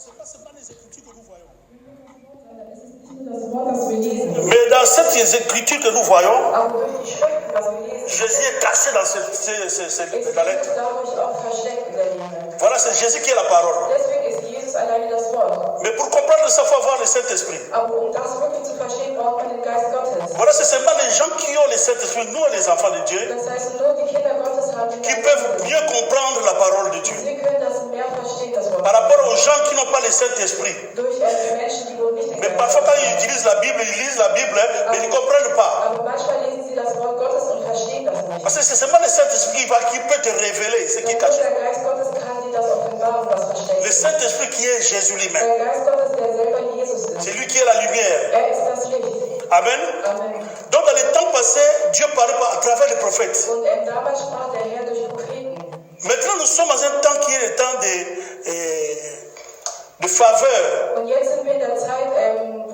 ce n'est pas seulement les Écritures que nous voyons. Das Wort, das wir lesen. Mais dans cette Écriture que nous voyons, Aber durch die Schriften, was wir lesen, Jésus est caché dans ist la lettre. Jesus dadurch auch versteckt in der Bibel. Voilà, c'est Jésus qui est la parole. Deswegen ist Jesus alleine das Wort. Mais pour comprendre ça, il faut avoir le Saint-Esprit. Aber um das wirklich zu verstehen, braucht man den Geist Gottes. Voilà, c'est seulement les gens qui ont le Saint-Esprit, nous les enfants de Dieu, Das heißt, nur die Kinder Gottes haben den qui Geist peuvent Gottes. mieux comprendre la parole de Dieu. Sie können das mehr verstehen, das Wort. Par rapport aux gens qui n'ont pas le Saint-Esprit. Durch Menschen, die wohl nicht den Mais Geist parfois, quand Gottes ils utilisent la Bible, ils lisent la Bible, mais ils ne comprennent pas. haben. Aber manchmal lesen sie das Wort Gottes und verstehen das nicht. Parce que c'est seulement le Saint-Esprit qui peut te révéler ce qui est Und caché. der Geist Gottes kann dir das offenbaren, was versteckt Le ist. Saint-Esprit qui est Jésus lui-même. Der Geist Gottes, der selber Jesus ist. C'est lui qui est la lumière. Er ist das Licht. Amen. Amen. Donc dans les temps passés, Dieu parlait à travers les prophètes. Und damals sprach der Herr durch Propheten. Maintenant, nous sommes dans un temps qui est le temps de faveur, Und jetzt sind wir in der Zeit,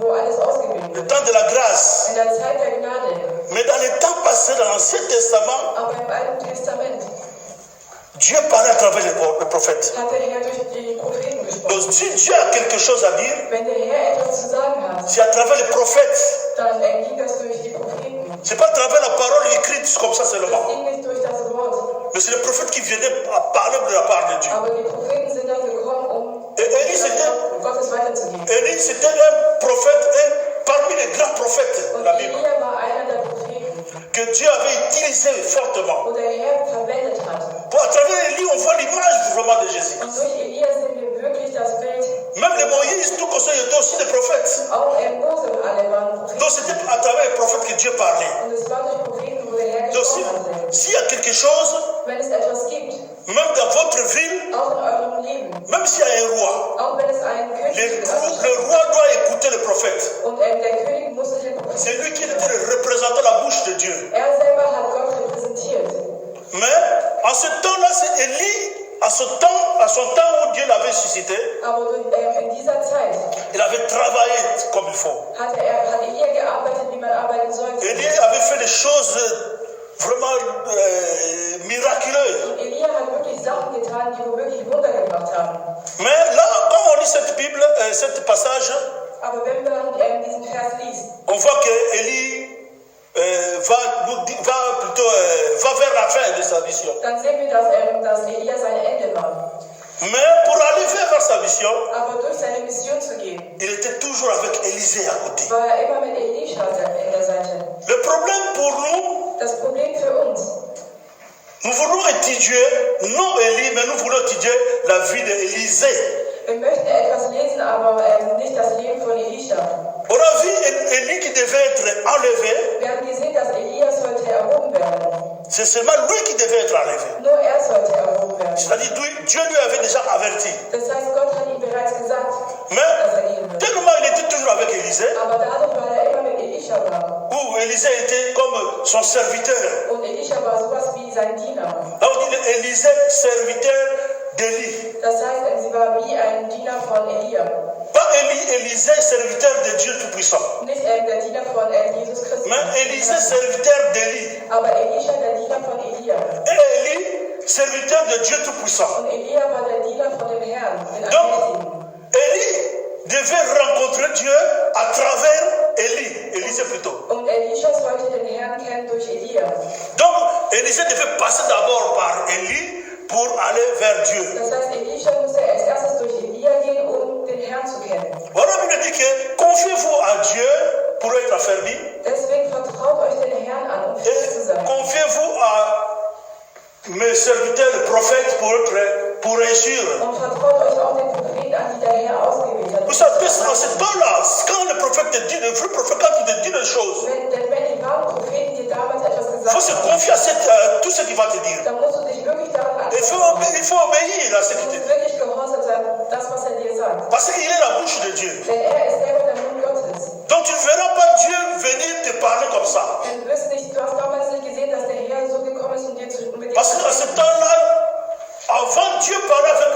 wo alles ausgewählt le wird. temps de la grâce. In der Zeit der Gnade. Mais dans les temps passés, dans l'Ancien Testament, Aber im Alten Testament Dieu parlait à travers les prophètes. hat der Herr durch die Propheten gesprochen. Donc si Dieu a quelque chose à dire, Wenn der Herr etwas zu sagen hat, c'est à travers les prophètes. dann ging das durch die Propheten. C'est pas à travers la parole écrite comme ça Das seulement. ging nicht durch das Wort. Mais c'est les prophètes qui venaient à parler de la part de Dieu. Aber die Propheten sind dann gekommen, Et Élie, c'était Gottes weiterzugeben. un prophète, parmi les grands prophètes de Und la Bible, Elia war einer der Propheten, que Dieu avait utilisé fortement. wo der Herr verwendet hat. Pour à travers Élie, on voit l'image vraiment de Jésus. Und durch Elia sehen wir wirklich das Bild. Même les Moïse, tout comme ça, ils étaient aussi des prophètes. Auch Mose, alle waren Propheten. Donc c'était à travers les prophètes que Dieu parlait. Und es war durch Propheten, wo der Herr Donc gesprochen hatte. s'il y a quelque chose, Wenn es etwas gibt, même dans votre ville, auch in eurem Leben, même s'il y a un roi, auch wenn es einen König gibt, le roi doit écouter le prophète. und der König musste den Propheten. C'est lui qui était le représentant de la bouche de Dieu. Er selber hat Gott repräsentiert. Mais en ce temps-là, c'est Élie, à son temps où Dieu l'avait suscité, Aber in dieser Zeit il avait travaillé comme il faut. hat Elia gearbeitet, wie man arbeiten sollte. Élie avait fait des choses vraiment miraculeuses. Und Elia hat wirklich Sachen getan, die wirklich Wunder gebracht haben. Mais là, quand on lit cette Bible, ce passage, Aber wenn man diesen Vers liest, on voit que Élie va vers la fin de sa mission. dann sehen wir, dass Elia sein Ende war. Mais pour aller vers sa mission, Aber durch seine Mission zu gehen, il était toujours avec Élisée à côté. war er immer mit Elisha in der Seite. Le problème pour nous, Das Problem für uns, nous voulons étudier, non Élie, mais nous voulons étudier la vie d'Élisée. wir möchten etwas lesen, aber nicht das Leben von Elisha. On a vu Élie qui devait être enlevé, Wir haben gesehen, dass Elia sollte erhoben werden. c'est seulement lui qui devait être enlevé. Nur er sollte erhoben werden. C'est-à-dire Dieu lui avait déjà averti. Das heißt, Gott hat ihm bereits gesagt, dass Mais gehen wird. tellement il était toujours avec Élisée, Aber dadurch, weil er immer mit Elisha war, où Élisée était comme son serviteur. und Elisha war sowas wie sein Diener. Là on dit Élisée, serviteur d'Élie. Das heißt, sie war wie ein Diener von Elia. Pas Élisée, serviteur de Dieu Tout-Puissant. Nicht der Diener von Jesus Christus. Mais Élisée, serviteur d'Élie. Aber Elisha, der Diener von Elia. Et Élie, serviteur de Dieu Tout-Puissant. Und Elia war der Diener von dem Herrn, den Donc, Allmächtigen. Élie devait rencontrer Dieu à travers Élisée plutôt. Und Elisha sollte den Herrn kennen durch Elia. Donc, Élisée devait passer d'abord par Élie pour aller vers Dieu. Das heißt, Elisha musste als erstes durch Elia gehen, um den Herrn zu kennen. Voilà, la Bible dit que confiez-vous à Dieu pour être affermi Deswegen vertraut euch den Herrn an, um fest zu et sein. confiez-vous à mes serviteurs, les prophètes, pour réussir. Und vertraut euch auch den Propheten an, die der Herr ausgewählt hat. Vous savez, en ce temps-là, quand le prophète te dit, le vrai prophète, quand il te dit des choses, Denn wenn die wahren Propheten dir damals etwas il faut se gesagt haben, confier à tout ce qu'il va te dire. dann musst du dich wirklich daran Il faut obéir à ce Du qu'il te musst dit. wirklich gehorsam sein, das, was er dir sagt. Parce qu'il est la bouche de Dieu. Denn er ist selber der Mund Gottes. Donc tu ne verras pas Dieu venir te parler comme ça. Denn du hast damals nicht gesehen, dass der Herr so gekommen ist, um dir mit dir Parce qu'à ce temps-là, avant Dieu parlait avec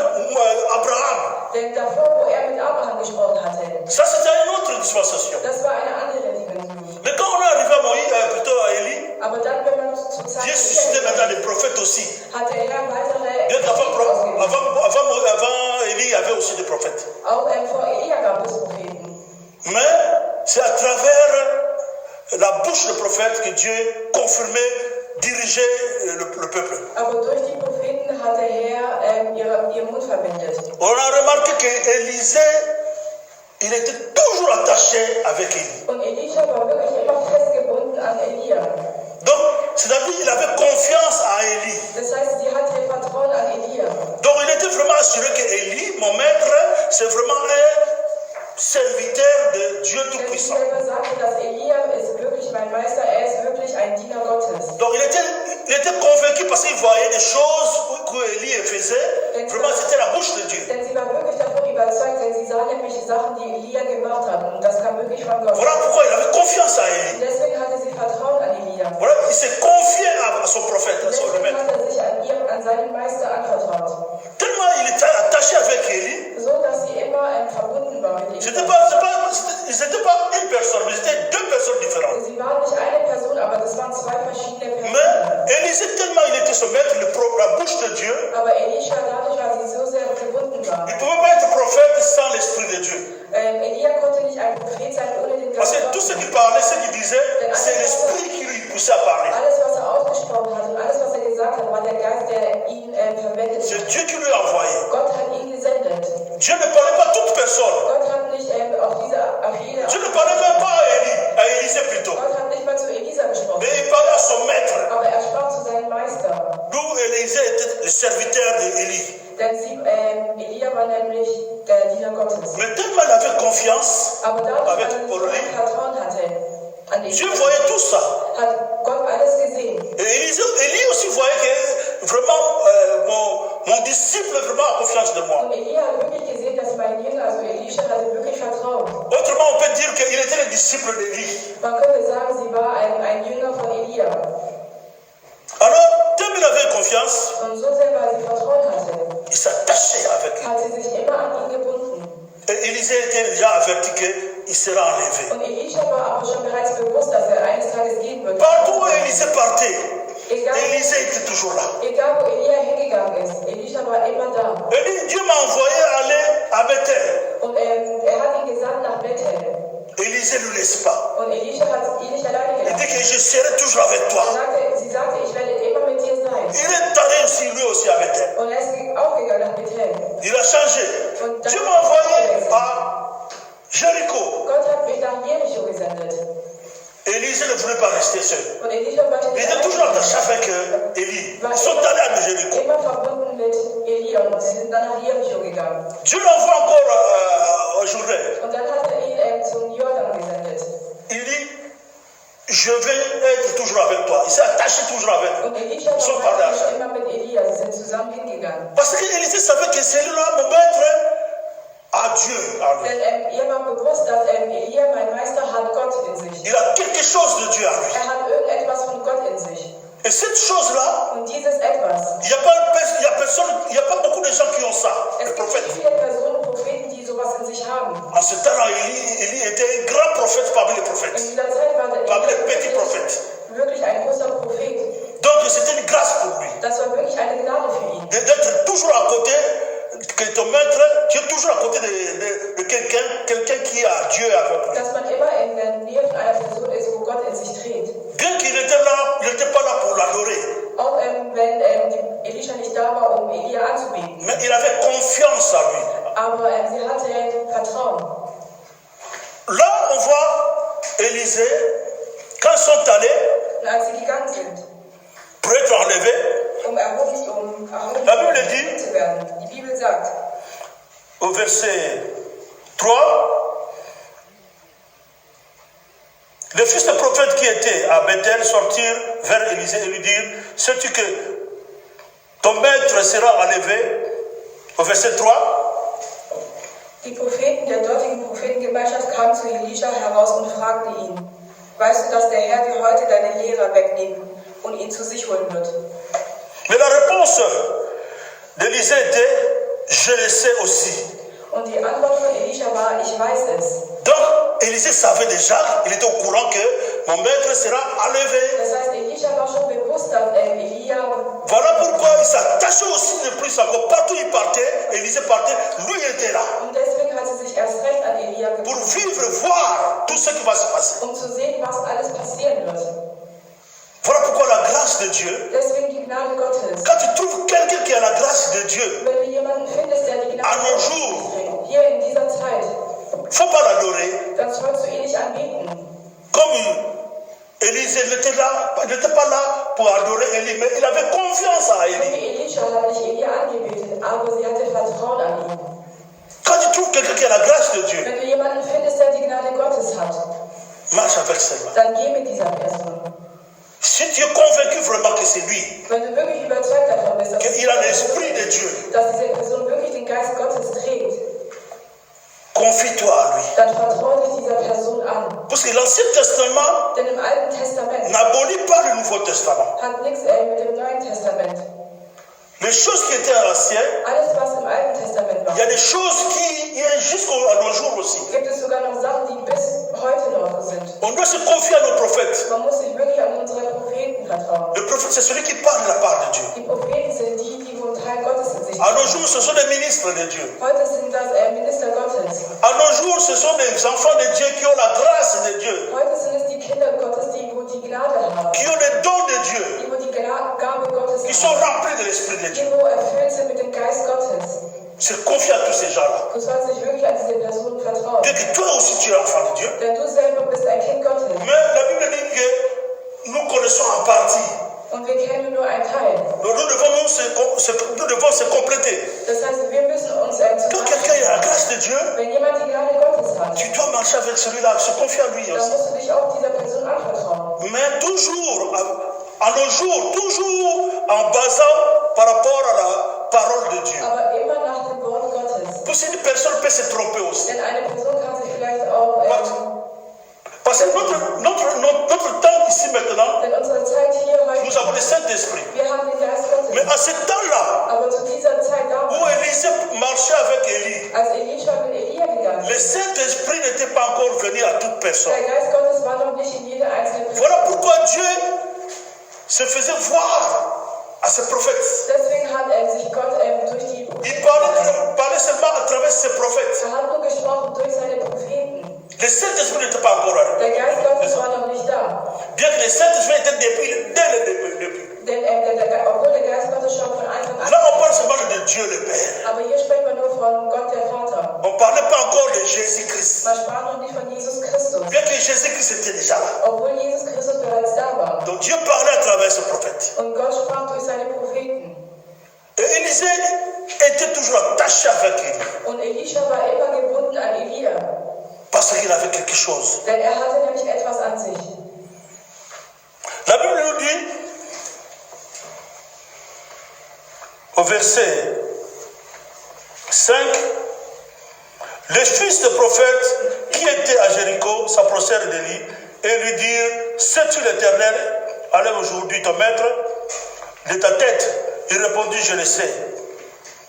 Abraham. Denn davor, wo er mit Abraham gesprochen hatte, Ça c'était une autre dispensation. das war eine andere Dimension. Mais quand on est arrivé à Moïse, plutôt à Élie, Aber dann, wenn man zur Zeit Dieu suscitait maintenant des prophètes aussi. hat der Herr weitere Bien Propheten ausgewählt. avant Élie, il y avait aussi des prophètes. Auch vor Elia gab es Propheten. Mais c'est à travers la bouche des prophètes que Dieu confirmait, dirigeait le peuple. Aber durch die Propheten hat der Herr ihren Mund verwendet. On a remarqué qu'Élisée, il était toujours attaché avec Élie. Und Elisha war wirklich immer festgebunden an Elia. Donc, c'est-à-dire qu'il avait confiance à Élie. Das heißt, sie hatte Vertrauen an Elia. Donc, il était vraiment assuré que Élie, mon maître, c'est vraiment un serviteur de Dieu Denn sie Tout-Puissant. selber sagte, dass Elia ist wirklich mein Meister, er ist wirklich ein Diener Gottes. Donc, il était convaincu parce qu'il voyait des choses que Élie faisait. Vraiment, c'était la bouche de Dieu. Denn sie war wirklich davon überzeugt, denn sie sah nämlich Sachen, die Elia gemacht hat. Und das kam wirklich von Gott. Voilà pourquoi il avait confiance à Und Élie. deswegen hatte sie Vertrauen an Elia. Voilà, il s'est confié à son prophète, à son Deswegen maître. hat er sich an seinen Meister anvertraut. Tellement il était attaché avec Élie, So, dass sie immer verbunden war mit ils Elia. n'étaient pas une personne, mais c'était deux personnes différentes. Sie waren nicht eine Person, aber das waren zwei verschiedene Personen. Mais Élisée, tellement il était son maître, la bouche de Dieu, Aber Elisha, dadurch, weil sie so sehr verbunden war. il ne pouvait pas être prophète sans l'Esprit de Dieu. Elia konnte nicht ein Prophet sein ohne den Parce Geist que tout Gottes. ce qu'il parlait, ce qu'il disait, c'est l'Esprit qui lui poussait à parler. Alles, was er ausgesprochen hat und alles, was er gesagt hat, war der Geist, der ihn verwendet C'est hat. Dieu qui lui a envoyé. Gott hat ihn gesendet. Dieu ne parlait pas à toute personne. Gott hat nicht auf jede Dieu ne parlait même pas à Élie, à Élisée plutôt. Gott hat nicht mal zu Elisa gesprochen. Mais il parlait à son maître. Aber er sprach zu seinem Meister. D'où Élisée était le serviteur d'Élie. Denn Elia war nämlich der Diener Gottes. Mais tellement il avait confiance Aber dadurch, avec weil er pour so lui, ein Vertrauen hatte an Dieu Elia, voyait tout ça. hat Gott alles gesehen. Et Élie aussi voyait que vraiment mon disciple vraiment a confiance de moi. Und Elia hat wirklich gesehen, dass mein Jünger, also Elisha, hatte wirklich Vertrauen. Autrement, on peut dire qu'il était le disciple d'Élie. Man könnte sagen, sie war ein Jünger von Elia. Alors, tellement il avait confiance, Und so sehr, weil sie Vertrauen hatte, il s'attachait avec lui. hat sie sich immer an ihn gebunden. Et Élisée était déjà averti qu'il sera enlevé. Und Elisha war aber schon bereits bewusst, dass er eines Tages gehen würde. Partout où Élisée partait, Egal, Élisée était toujours là. egal wo Elia hingegangen ist, Elisha war immer da. Et dit, Dieu m'a envoyé aller à Bethel. Und er hat ihn gesandt nach Bethel. Élisée ne le laisse pas. Und Elisha hat ihn nicht alleine Il dit gelassen. que je serai toujours avec toi. Sie sagte, ich werde immer mit dir sein. Il est allé aussi, lui aussi, à Bethel. Und er ist auch gegangen nach Bethel. Il a changé. Dieu m'a envoyé à Jéricho. Gott hat mich nach Jericho gesendet. Élisée ne voulait pas rester seul. Und Elisha wollte Il nicht était toujours attaché avec Élie. Ils sont allés à Jéricho. immer verbunden mit Elia und sie sind dann nach Jericho gegangen. Dieu l'envoie encore au Jourdain. Und dann hat er ihn zum Jordan gesendet. Il dit, je vais être toujours avec toi. Il s'est attaché toujours avec Und lui. Elisha Ils sont war parlés eigentlich ensemble. immer mit Elia, sie sind zusammen hingegangen. Parce qu'Élisée savait que celui-là, mon maître, a Dieu en lui. Denn ihr war bewusst, dass Elia, mein Meister, hat Gott in sich. Il a quelque chose de Dieu en lui. Er hat irgendetwas von Gott in sich. Et cette chose-là, Und dieses Etwas, il n'y a pas beaucoup de gens qui ont ça, es le gibt prophète. nicht viele Personen, Propheten, die sowas in sich haben. En ce temps-là, Élie était un grand prophète parmi les In prophètes, dieser Zeit war der parmi les Elia petits prophètes. wirklich ein großer Prophet. Donc c'était une grâce pour lui Das war wirklich eine Gnade für ihn. d'être toujours à côté, que ton maître, tu es toujours à côté de quelqu'un qui a Dieu avec lui. Dass man immer in der Nähe von einer Person ist, wo Gott in sich trägt. Bien qu'il était là, il n'était pas là pour l'adorer, Auch wenn Elisha nicht da war, um Elia anzubeten. mais il avait confiance en lui. Aber sie hatte Vertrauen. Là, on voit Élisée, quand ils sont allés Und als sie gegangen sind, pour être enlevés, um erhoben La Bible dit, zu werden. Die Bibel sagt, au verset 3, les fils des prophètes qui étaient à Bethel sortirent vers Élisée et lui dirent, sais-tu que ton maître sera enlevé? Au verset 3, die Propheten der dortigen Prophetengemeinschaft kamen zu Elisha heraus und fragten ihn, weißt du, dass der Herr dir heute deine Lehrer wegnehmen und ihn zu sich holen wird? mais la réponse d'Élisée était, je le sais aussi. Und die Antwort von Elisha war, ich weiß es. Donc, Élisée savait déjà, il était au courant que mon maître sera enlevé. Das heißt, Elisha war schon bewusst, dass Elia, Voilà pourquoi il s'attachait aussi de plus encore. Partout où il partait, Élisée partait, lui était là. Und deswegen hat sie sich erst recht an Elia Pour gebunden, vivre, voir tout ce qui va se passer. um zu sehen, was alles passieren wird. Voilà pourquoi la grâce de Dieu, Deswegen die Gnade Gottes. quand tu trouves quelqu'un qui a la grâce de Dieu, Wenn du jemanden findest, der die Gnade à nos Gottes jours, mitbringt, hier in dieser Zeit, faut pas l'adorer. dann sollst du ihn nicht anbeten. Comme Élisée n'était pas là pour adorer Élie, mais il avait confiance à So Élie. wie Elisha hat nicht Elia angebetet, aber sie hatte Vertrauen an ihn. Quand tu trouves quelqu'un qui a la grâce de Dieu, Wenn du jemanden findest, der die Gnade Gottes hat, marche avec celle-là. dann geh mit dieser Person. Si tu es convaincu vraiment que c'est lui, Wenn du wirklich überzeugt davon bist, qu'il a l'esprit de Dieu, dass diese Person wirklich den Geist Gottes trägt, confie-toi à lui. dann vertraue dich dieser Person an. Parce que l'Ancien Testament Denn im Alten Testament n'abolit pas le Nouveau Testament. hat nichts mit dem Neuen Testament. Les choses qui étaient anciennes, Alles, was im Alten Testament il war, y a des choses qui y jusqu'à nos jours aussi. gibt es sogar noch Sachen, die bis heute noch sind. On doit se confier à nos prophètes. Man muss sich wirklich an unsere Propheten vertrauen. Le prophète, c'est celui qui parle de la part de Dieu. Die Propheten sind die, die wohl Teil Gottes in sich À nos haben. jours, ce sont des ministres de Dieu. Heute sind das Minister Gottes. À nos jours, ce sont des enfants de Dieu qui ont la grâce de Dieu, Heute sind es die Kinder Gottes, die wo die Gnade haben. qui ont les dons de Dieu, Die wo die Gabe Gottes qui sont haben. remplis de l'Esprit de Dieu. Die wo erfüllt sind mit dem Geist Gottes. Se confier à tous ces gens-là. Du sollst dich wirklich an diese Person vertrauen. Bien que toi aussi tu es enfant de Dieu, Denn du selber bist ein Kind Gottes. mais la Bible dit que nous connaissons en partie. Und wir kennen nur einen Teil. Donc nous devons se compléter. Das heißt, wir müssen uns Quand quelqu'un a la grâce de Dieu, wenn jemand die Gnade Gottes hat, tu dois marcher avec celui-là, se confier à lui dann aussi. musst du dich auch dieser Person anvertrauen. Mais toujours, à nos jours, toujours en basant par rapport à la parole de Dieu. Aber immer nach dem Wort Gottes. Parce qu'une personne peut se tromper aussi. Denn eine Person kann sich vielleicht auch, Parce que notre temps ici maintenant, denn unsere Zeit hier heute, nous avons le Saint-Esprit. wir haben den Geist Gottes. Mais à ce temps-là, Aber zu dieser Zeit où damals, Élisée marchait avec Élie, als Elisha mit Elia gegangen le ist, Saint-Esprit n'était pas encore venu à toute personne. der Geist Gottes war noch nicht in jede einzelne Person. Voilà pourquoi Dieu se faisait voir à ses prophètes. Deswegen hat sich Gott durch die Il Propheten, parlait seulement à travers ses prophètes. hat nur gesprochen durch seine Propheten. Le Saint-Esprit n'était pas encore arrivé. Der Geist Gottes war noch nicht da. Bien que le Saint-Esprit était dès le début. Denn obwohl der Geist Gottes schon von Anfang an, Là, on parle seulement de Dieu le Père. aber hier spricht man nur von Gott der Vater. On ne parlait pas encore de Jésus-Christ. Man sprach noch nicht von Jesus Christus, Bien que Jésus-Christ était déjà là. obwohl Jesus Christus bereits da war. Donc Dieu parlait à travers ses prophètes. Und Gott sprach durch seine Propheten. Et Élisée était toujours attaché avec Élie. Und Elisha war immer gebunden an Elia, Parce qu'il avait quelque chose. denn er hatte nämlich etwas an sich. La Bible nous dit, au verset 5, les fils des prophètes qui étaient à Jéricho s'approchèrent d'Élie et lui dirent, sais-tu l'Éternel, enlève aujourd'hui ton maître de ta tête. Il répondit, je le sais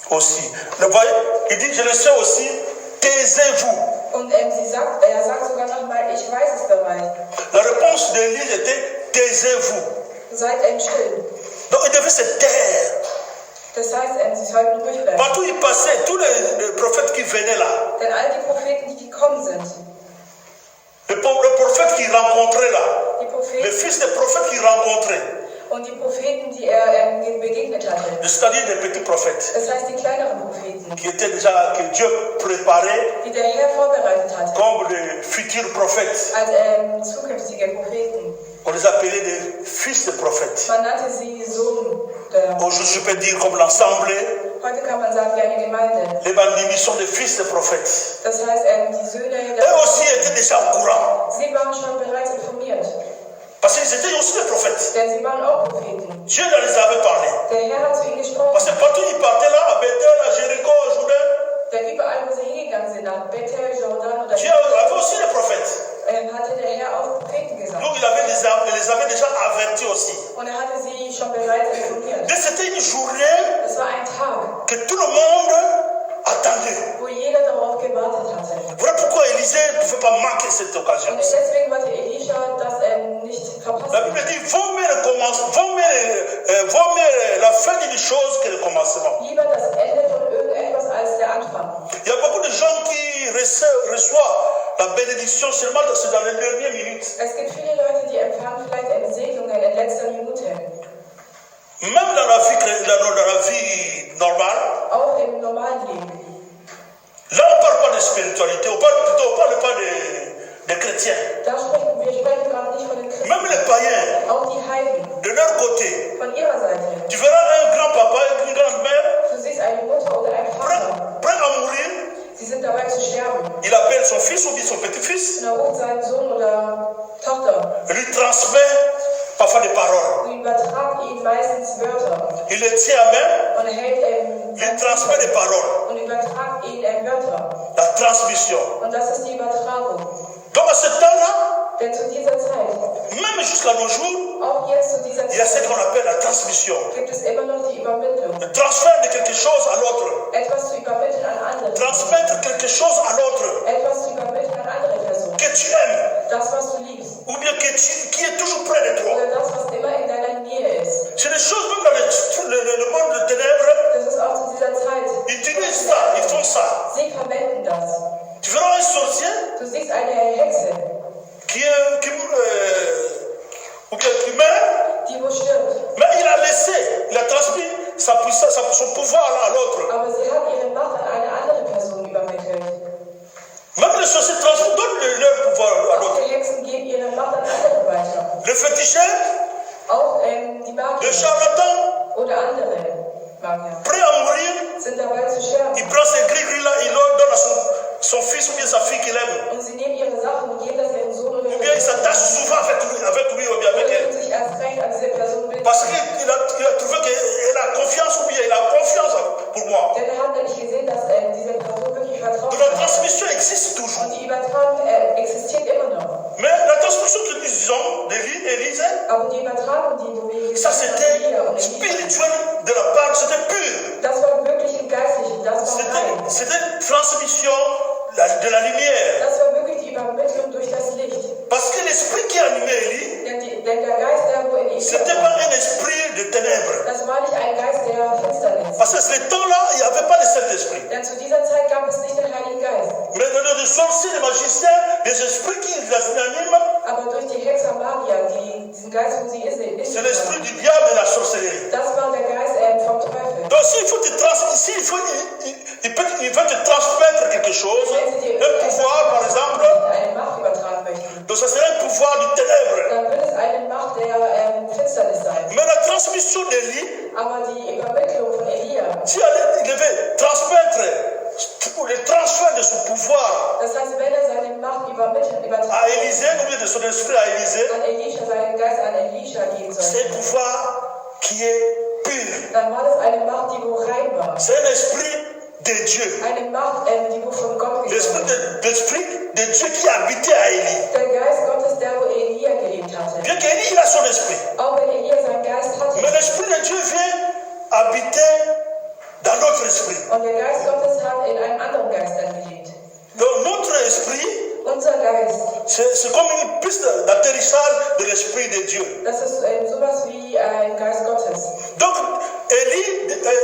aussi. Il dit, je le sais aussi, taisez-vous. Und er sagt sogar nochmal, ich weiß es bereits. La réponse d'Élie était, taisez-vous. Seid still. Donc il devait se taire. Das heißt, sie sollten ruhig bleiben. Partout où il passait, tous les prophètes qui venaient là, Denn all die Propheten, die gekommen sind, le prophète qui rencontrait là, die les Propheten fils des prophètes qui rencontraient, und die Propheten, die er begegnet hatte, c'est-à-dire des petits prophètes, das heißt die kleineren Propheten, qui étaient déjà, que Dieu préparait die der Herr vorbereitet hatte, comme les futurs prophètes. als zukünftige Propheten. On les appelait des fils de prophètes. Man nannte sie Sohn der. Aujourd'hui, je peux dire comme l'Assemblée, Heute kann man sagen, wie eine Gemeinde. les bandits sont des fils de prophètes. Das heißt, die Söhne Eux der. aussi étaient déjà au courant, Sie waren schon bereits informiert, parce qu'ils étaient aussi des prophètes. denn sie waren auch Propheten. Dieu leur les avait parlé. Der Herr hat zu ihnen gesprochen, Parce que partout où ils partaient là, à Bethel, à Jéricho, au Jourdain, denn überall, wo sie hingegangen sind, nach Bethel, Jordan oder Dieu avait aussi des prophètes. hatte der Herr auch Propheten gesagt. Donc il les avait déjà avertis aussi. Und er hatte sie schon bereits informiert. Donc c'était une journée Es war ein Tag, que tout le monde attendait. wo jeder darauf gewartet hatte. Voilà pourquoi Élisée ne pouvait pas manquer cette occasion. Und deswegen wollte Elisha das nicht La verpassen. Bible dit, vaut mieux la fin d'une chose que le commencement. Lieber das Ende von reçoit la bénédiction seulement dans les dernières minutes. Es gibt viele Leute, die empfangen vielleicht eine Segnung in letzter Minute. Même dans la vie normale, Auch im normalen Leben. là on ne parle pas de spiritualité, on parle pas des chrétiens. Wir sprechen gerade nicht von den Christen. Même les païens, Auch die Heiden. de leur côté. Von ihrer Seite. Tu verras un grand-papa, une grand-mère, Du siehst eine Mutter oder einen Vater. prêt à mourir. Sie sind dabei zu sterben. Il appelle son fils ou bien son petit-fils. Und er ruft seinen Sohn oder Tochter. Il lui transmet parfois des paroles. Und übertragt ihnen meistens Wörter. Il les tient à main, Und er hält il transmet des paroles. und übertragt ihnen Wörter. La transmission. Und das ist die Übertragung. Donc à ce temps-là, Denn zu dieser Zeit, même jusqu'à nos jours, auch jetzt zu dieser il y a ce Zeit, qu'on appelle la transmission. gibt es immer noch die Übermittlung. Le transfert de quelque chose à l'autre. Etwas zu übermitteln an andere. Transmettre quelque chose à l'autre Etwas zu übermitteln an andere Personen. que tu aimes Das, was du liebst. ou bien qui est toujours près de toi. Oder das, was immer in deiner Nähe ist. C'est des choses même dans le monde de ténèbres, Das ist auch zu dieser Zeit. ils utilisent ça, ils font ça. Sie verwenden das. Tu verras un sorcier Du siehst eine Hexe, ou bien qui meurt, die wo stirbt. mais il a transmis sa puissance, son pouvoir à l'autre. Aber sie hat ihre Macht an eine andere Person übermittelt. Même les sorciers donnent leur pouvoir à Auch l'autre. die Hexen geben ihre Macht an andere weiter. Le féticheur, Auch die le Magier charlatan, oder andere Magier prêt à mourir, sind dabei zu sterben. il prend ces gris-gris là, il leur donne à son fils ou bien sa fille qu'il aime. Und sie nehmen ihre Sachen und geben das ihren Sohn oder Ou bien il s'attache souvent avec lui ou bien avec oder elle. tun sich erst recht an diese Person binden. Parce qu'il a trouvé qu'elle a confiance ou bien il a confiance pour moi. Denn er hat nämlich gesehen, dass diese Person wirklich vertraut Donc la hat. transmission existe toujours. Und die Übertragung existiert immer noch. Mais la transmission que nous disons d'Élise, Aber die Übertragung, die du ça c'était spirituel de la part, c'était pur. das war wirklich im Geistlichen, das war rein. C'était une transmission de la lumière. Das war wirklich die Übermittlung durch das Licht. Parce que l'esprit qui animait Élie, Denn der Geist, der wo in ihm c'était pas un esprit de ténèbres. das war nicht ein Geist der Finsternis. Parce que ce temps-là, il n'y avait pas le Saint-Esprit. Denn zu dieser Zeit gab es nicht den Heiligen Geist. Mais les sorciers, les magiciens, les esprits qui les animent, Aber durch die Hexer Magier, diesen Geist, wo sie ist, c'est l'esprit du diable et la sorcellerie. das war der Geist vom Teufel. Donc s'il faut il veut te transmettre quelque chose, un pouvoir par exemple, Eine Macht übertragen möchten, donc ça serait un pouvoir du ténèbre. dann wird es eine Macht der Finsternis sein. Mais la transmission d'Élie, Aber die Übermittlung von Elia, si il devait transmettre le transfert de son pouvoir das heißt, wenn er seine Macht übertragen à Élisée, ou bien de son esprit à Élisée, an Elisha, seinen Geist an Elisha geben c'est soll, un pouvoir qui est pur. dann war das eine Macht, die wo rein war. C'est un esprit de Dieu. Eine Macht, die wo von Gott L'esprit gekommen ist. l'esprit de Dieu qui habitait à Élie. Der Geist Gottes, der wo Elia gelebt hatte. Bien qu'Élie, il a son esprit. Auch wenn Elia seinen Geist hatte. Mais l'esprit de Dieu vient habiter dans notre esprit. Und der Geist Gottes hat in einem anderen Geist dann gelebt. Donc notre esprit, Unser Geist, c'est comme une piste d'atterrissage de l'esprit de Dieu. das ist sowas wie ein Geist Gottes. Donc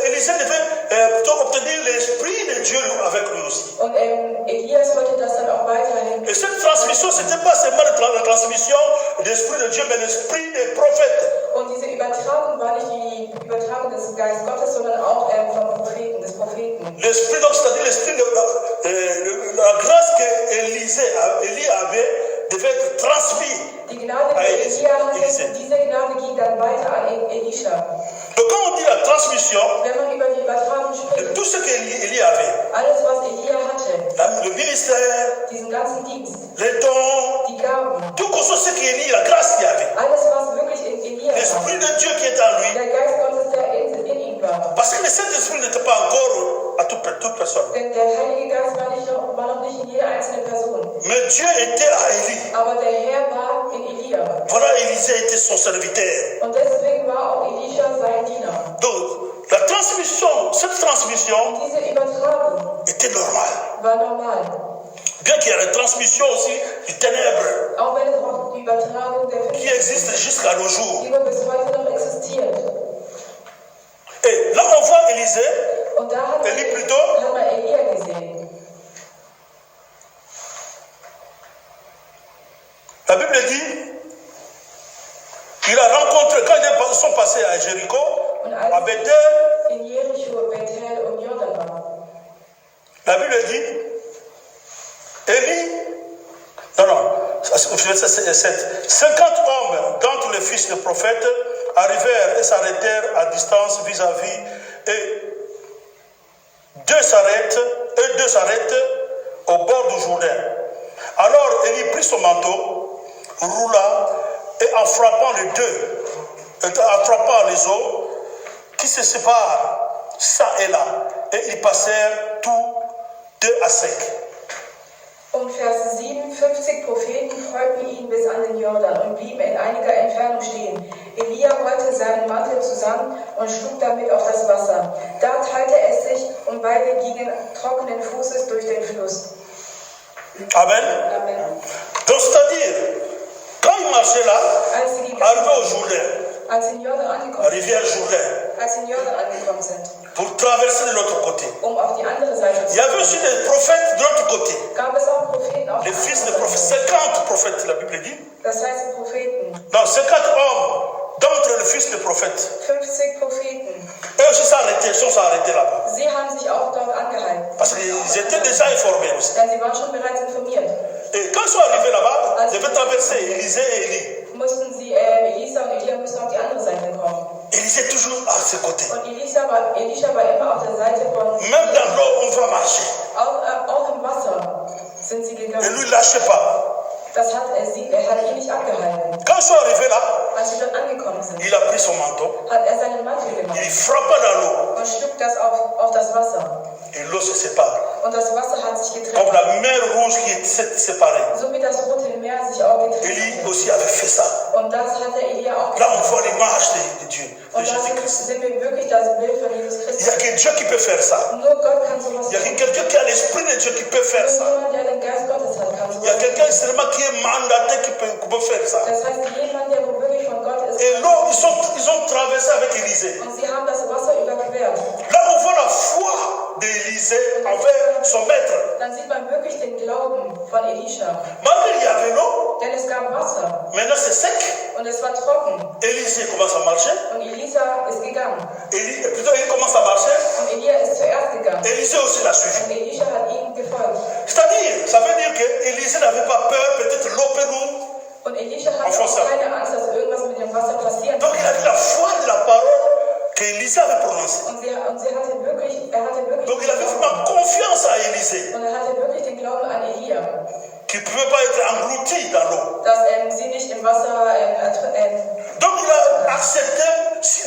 Élisée devait plutôt obtenir l'esprit de Dieu avec lui aussi. Und Elias wollte das dann auch weiterhin. Et cette transmission, ce n'était pas seulement la transmission de l'esprit de Dieu, mais l'esprit des prophètes. Und diese Übertragung war nicht die Übertragung des Geistes Gottes, sondern auch vom Propheten, des Propheten. L'esprit, donc, c'est-à-dire l'esprit de la grâce que Élie avait, devait être transmise. Die Gnade, die Elia hatte, diese Gnade ging dann weiter an Elisha. Donc, quand on dit la transmission Wenn man über die Übertragung de spricht, tout ce qu'Élie avait, alles, was Elia hatte, le ministère, diesen ganzen Dienst, les dons, die Gaben, tout ce qu'Élie, la grâce qu'il avait, alles, was wirklich in Elia l'esprit war, de Dieu qui est en lui, der Geist Gottes, der in ihm war. parce que le Saint-Esprit n'était pas encore à toute personne. Denn der Heilige Geist war noch nicht in jeder einzelnen Person. Mais Dieu était à Élie. Aber der Herr war in Elia. Voilà, Élisée était son serviteur. Und deswegen war auch Elisha sein Diener. Donc, la transmission, cette transmission Diese Übertragung était normale. war normal. Bien qu'il y ait la transmission aussi du ténèbre Auch wenn es auch die Übertragung der qui Finsternis, existe jusqu'à nos jours. die bis heute noch existiert. Et là, on voit Élisée, Und da hat Elie plutôt, man Elia gesehen. passés à Jéricho, Und à als Bethel, sie in Jericho, Bethel und Jordan waren, la Bible dit, Élie, verset 7, 50 hommes d'entre les fils des prophètes arrivèrent et s'arrêtèrent à distance vis-à-vis, et deux s'arrêtent au bord du Jourdain. Alors Élie prit son manteau, roula, et en frappant les eaux qui se séparent ça et là, et ils passèrent tous deux à sec. Und Vers 7, 50 Propheten folgten ihm bis an den Jordan und blieben in einiger Entfernung stehen. Elia rollte seinen Mantel zusammen und schlug damit auf das Wasser. Da teilte es sich und beide gingen trockenen Fußes durch den Fluss. Amen. Amen. Donc c'est-à-dire, quand ils marchaient là, Als sie gegangen arrivaient au sind, Jourdain, als sie in Jordan la angekommen rivière Jourdain, als sie in Jordan angekommen sind, pour traverser de l'autre côté. auf die andere Seite Il zu y avait aussi des prophètes de l'autre côté. gab es auch Propheten auf Les der fils de anderen prophètes, Seite. 50 prophètes, la Bible dit. Das heißt Propheten, Donc 50 hommes d'entre les fils des prophètes. 50 Propheten. Eux aussi sont arrêtés là-bas. Sie haben sich auch dort angehalten. Parce qu'ils étaient déjà informés aussi. Denn sie waren schon bereits informiert. Et quand ils sont arrivés là-bas, ils devaient traverser Élisée et Élie. Mussten sie, Elisa und Elia müssen auf die andere Seite kommen. Élisée toujours à ses côtés. Und Elisha war immer auf der Seite von, Même dans l'eau, on va marcher. auch im Wasser sind sie Et gegangen. lui, ne lâchez pas. Das hat er hat ihn nicht abgehalten. Quand ils sont arrivés là, Als sie dort angekommen sind, il a pris son manteau, hat er seinen Mantel gemacht il frappa dans l'eau und schlug das auf das Wasser. et l'eau se sépare. Und das Wasser hat sich Comme getrennt. la mer rouge qui s'est séparée. So wie das Rote Meer sich auch getrennt Élie hat. aussi avait fait ça. Und das hat der Elia auch Là, on gemacht. voit l'image de Dieu, de Und da Jésus-Christ. sind wir wirklich das Bild von Jesus Il n'y a Christus. que Dieu qui peut faire ça. Nur Gott kann sowas Il y a tun. quelqu'un qui a l'esprit de Dieu qui peut faire Nur ça. jemand, der den Geist Gottes hat, kann Il y a sowas quelqu'un tun. seulement qui est mandaté qui peut faire ça. Das heißt, jemand, der wo wirklich von Gott ist, Et l'eau, ils ont traversé avec Élisée. und sie haben das Wasser überquert. Là, on voit la foi d'Élisée envers son maître. Dann sieht man wirklich den Glauben von Elisha. Malgré il y avait l'eau, Denn es gab Wasser maintenant c'est sec. und es war trocken. Élisée commence à marcher. Und Elisa ist gegangen. Plutôt, il commence à marcher. Und Elia ist zuerst gegangen. Élisée aussi l'a suivi. Und Elisha hat ihm gefolgt. C'est-à-dire, ça veut dire que Élisée n'avait pas peur, peut-être l'eau peut nous. Und Elisha hatte Auf Wasser. auch keine Angst, dass irgendwas mit dem Wasser passieren Donc il a kann. dit la foi de la parole qu'Élisée avait prononcée. Und er hatte wirklich Donc il avait vraiment confiance à Élisée, und er hatte wirklich den Glauben an Elia, qui ne pouvait pas être englouti dans l'eau. dass sie nicht im Wasser Donc il a accepté,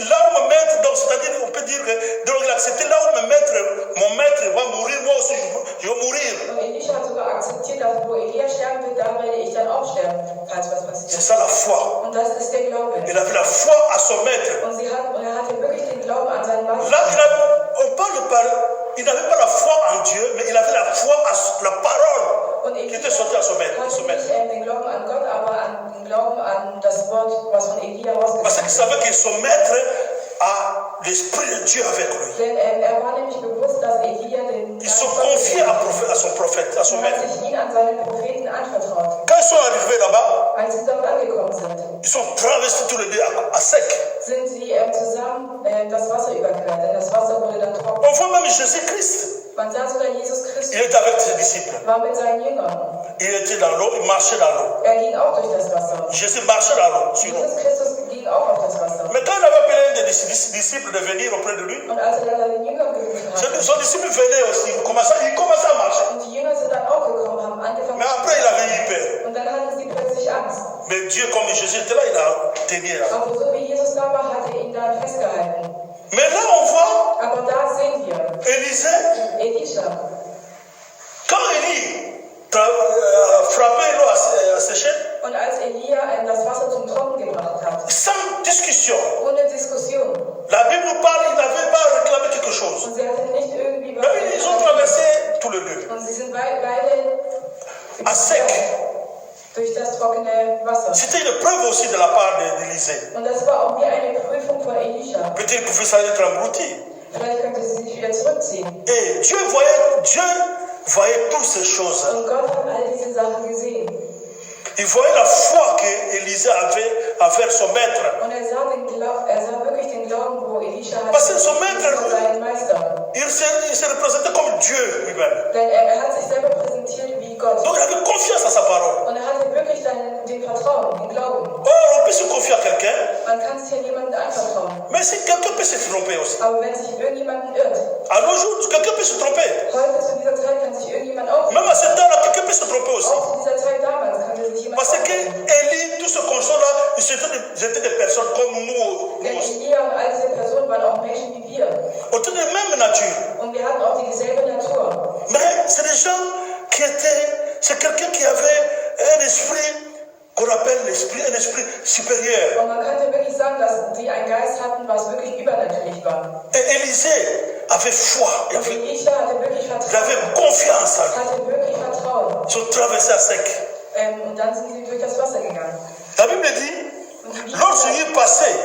là où me mettre, donc c'est-à-dire on peut dire que donc il a accepté là où me mettre, mon maître va mourir, moi aussi je vais mourir. Und Elisha hat sogar akzeptiert, dass wo Elia sterben wird, da werde ich dann auch sterben, falls was C'est passiert. ça la foi. Und das ist der Glaube. Il avait la foi à son maître. Und er hatte wirklich den Glauben an seinen Mann. Là, on parle par, il n'avait pas la foi en Dieu, mais il avait la foi à la parole Und qui Elisha était sortie à son maître. hatte nicht den Glauben an Gott, aber an den Glauben an das Wort, was von Elia Parce rausgekommen qu'il ist. savait que son maître a l'esprit de Dieu avec lui. Denn er war nämlich bewusst, dass Elia den Ils sont confiés à son prophète, à son Er hat maître. sich ihn an seinen Propheten anvertraut. Quand ils sont arrivés là-bas, Als sie dort angekommen sind, ils sont traversés tous les deux à sec. sind sie zusammen das Wasser überquert, denn das Wasser wurde dann trocken. On voit même Jésus-Christ. Man sah sogar Jesus Il Christus était avec ses disciples. war mit seinen Jüngern. Il était dans l'eau, il marchait dans l'eau. Er ging auch durch das Wasser. Jésus marchait dans l'eau, sur l'eau. Jesus Christus ging auch auf das Wasser. Mais quand il avait appelé un des disciples de venir auprès de lui, Und als er dann seinen Jüngern gerufen hat, son disciple venait aussi, il commençait à marcher. und die Jünger sind dann auch gekommen, haben angefangen Mais après, il avait eu peur. und dann hatten sie plötzlich Angst. Mais Dieu, comme Jésus était là, il a tenu là. Aber so wie Jesus da war, hat er ihn dann festgehalten. Mais là, on voit Aber da sehen wir Élisée, Elisha. quand Élie frappait l'eau à sécher, Und als Elia das Wasser zum Trocken gebracht hat, sans discussion, ohne Diskussion, la Bible nous parle, il n'avait pas réclamé quelque chose. und sie hatten nicht irgendwie was. Mais ils ont traversé tous les deux, Und sie sind beide à sec. durch das trockene Wasser. C'était une preuve aussi de la part d'Élisée. Und das war auch wie eine Prüfung von Elisha. Peut-être qu'il pouvait s'en être englouti. Vielleicht könnte sie sich wieder zurückziehen. Et Dieu voyait toutes ces choses. Und Gott hat all diese Sachen gesehen. Il voyait la foi qu'Élisée avait envers son maître. Und er sah wirklich den Glauben, wo Elisha hatte Parce que son maître, vor seinen Meister. il se représentait comme Dieu lui-même. Denn er hat sich selber präsentiert wie Gott. Donc il avait confiance à sa parole. Und er hatte wirklich den Vertrauen, den Glauben. Or, on peut se confier à quelqu'un, Man kann sich ja jemandem anvertrauen. mais si quelqu'un peut se tromper aussi. Aber wenn sich irgendjemand irrt, À nos jours, quelqu'un peut se tromper. heute zu dieser Zeit kann sich irgendjemand auch Même à ce temps-là, quelqu'un peut se tromper aussi. Auch zu dieser Zeit damals kannte sich jemand Parce que auch. Élie, tous ces conscients-là, ils étaient des personnes comme nous. Denn Elia und all diese Personen waren auch Menschen wie wir. On était de même nature. Und wir hatten auch dieselbe Natur. Mais c'est des gens qui étaient, c'est quelqu'un qui avait un esprit qu'on appelle un esprit supérieur. Und man könnte wirklich sagen, dass sie einen Geist hatten, was wirklich übernatürlich war. Et Élisée avait foi, il Und Elisha hatte wirklich avait Vertrauen. confiance en lui. Hatte wirklich Vertrauen. Ils ont traversé à sec. Und dann sind sie durch das Wasser gegangen. La Bible dit, lorsqu'il passait,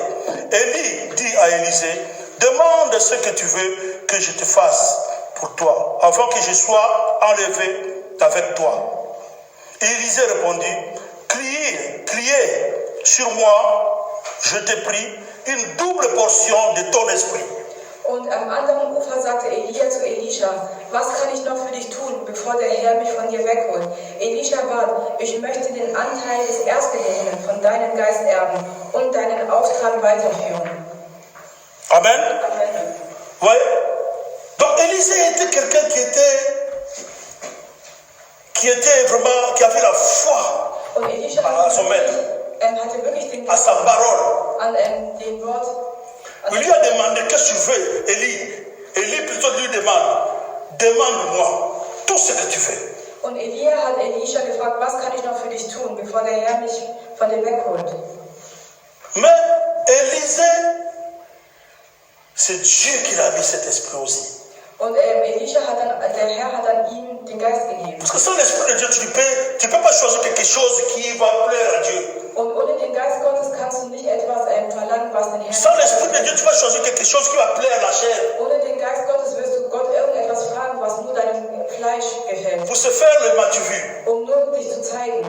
Élie dit à Élisée, demande ce que tu veux que je te fasse pour toi, avant que je sois enlevé avec toi. Et Élisée répondit, criez sur moi, je te prie, une double portion de ton esprit. Und am anderen Ufer sagte Elia zu Elisha, was kann ich noch für dich tun, bevor der Herr mich von dir wegholt? Elisha bat, ich möchte den Anteil des Erstgeborenen von deinem Geist erben und deinen Auftrag weiterführen. Amen. Amen. Ouais. Donc Élisée était quelqu'un qui avait la foi Und Elisha à son maître, hatte wirklich den à sa parole. an dem Wort. Il lui a demandé, qu'est-ce que tu veux, Élie? Élie plutôt lui demande-moi tout ce que tu veux. Und Elia hat Elisha gefragt, was kann ich noch für dich tun, bevor der Herr mich von dir wegholt? Mais Élisée, c'est Dieu qui l'a mis cet esprit aussi. Und der Herr hat dann ihm den Geist gegeben. Parce que sans l'esprit de Dieu, tu peux pas choisir quelque chose qui va plaire à Dieu. Und ohne den Geist Gottes kannst du nicht etwas verlangen, was den Herrn. Sans l'esprit de Dieu, tu vas choisir quelque chose qui va plaire à la chair. Ohne den Geist Gottes wirst du Gott irgendetwas fragen, was nur deinem Fleisch gefällt, Pour se faire le m'as-tu vu. nur dich zu zeigen.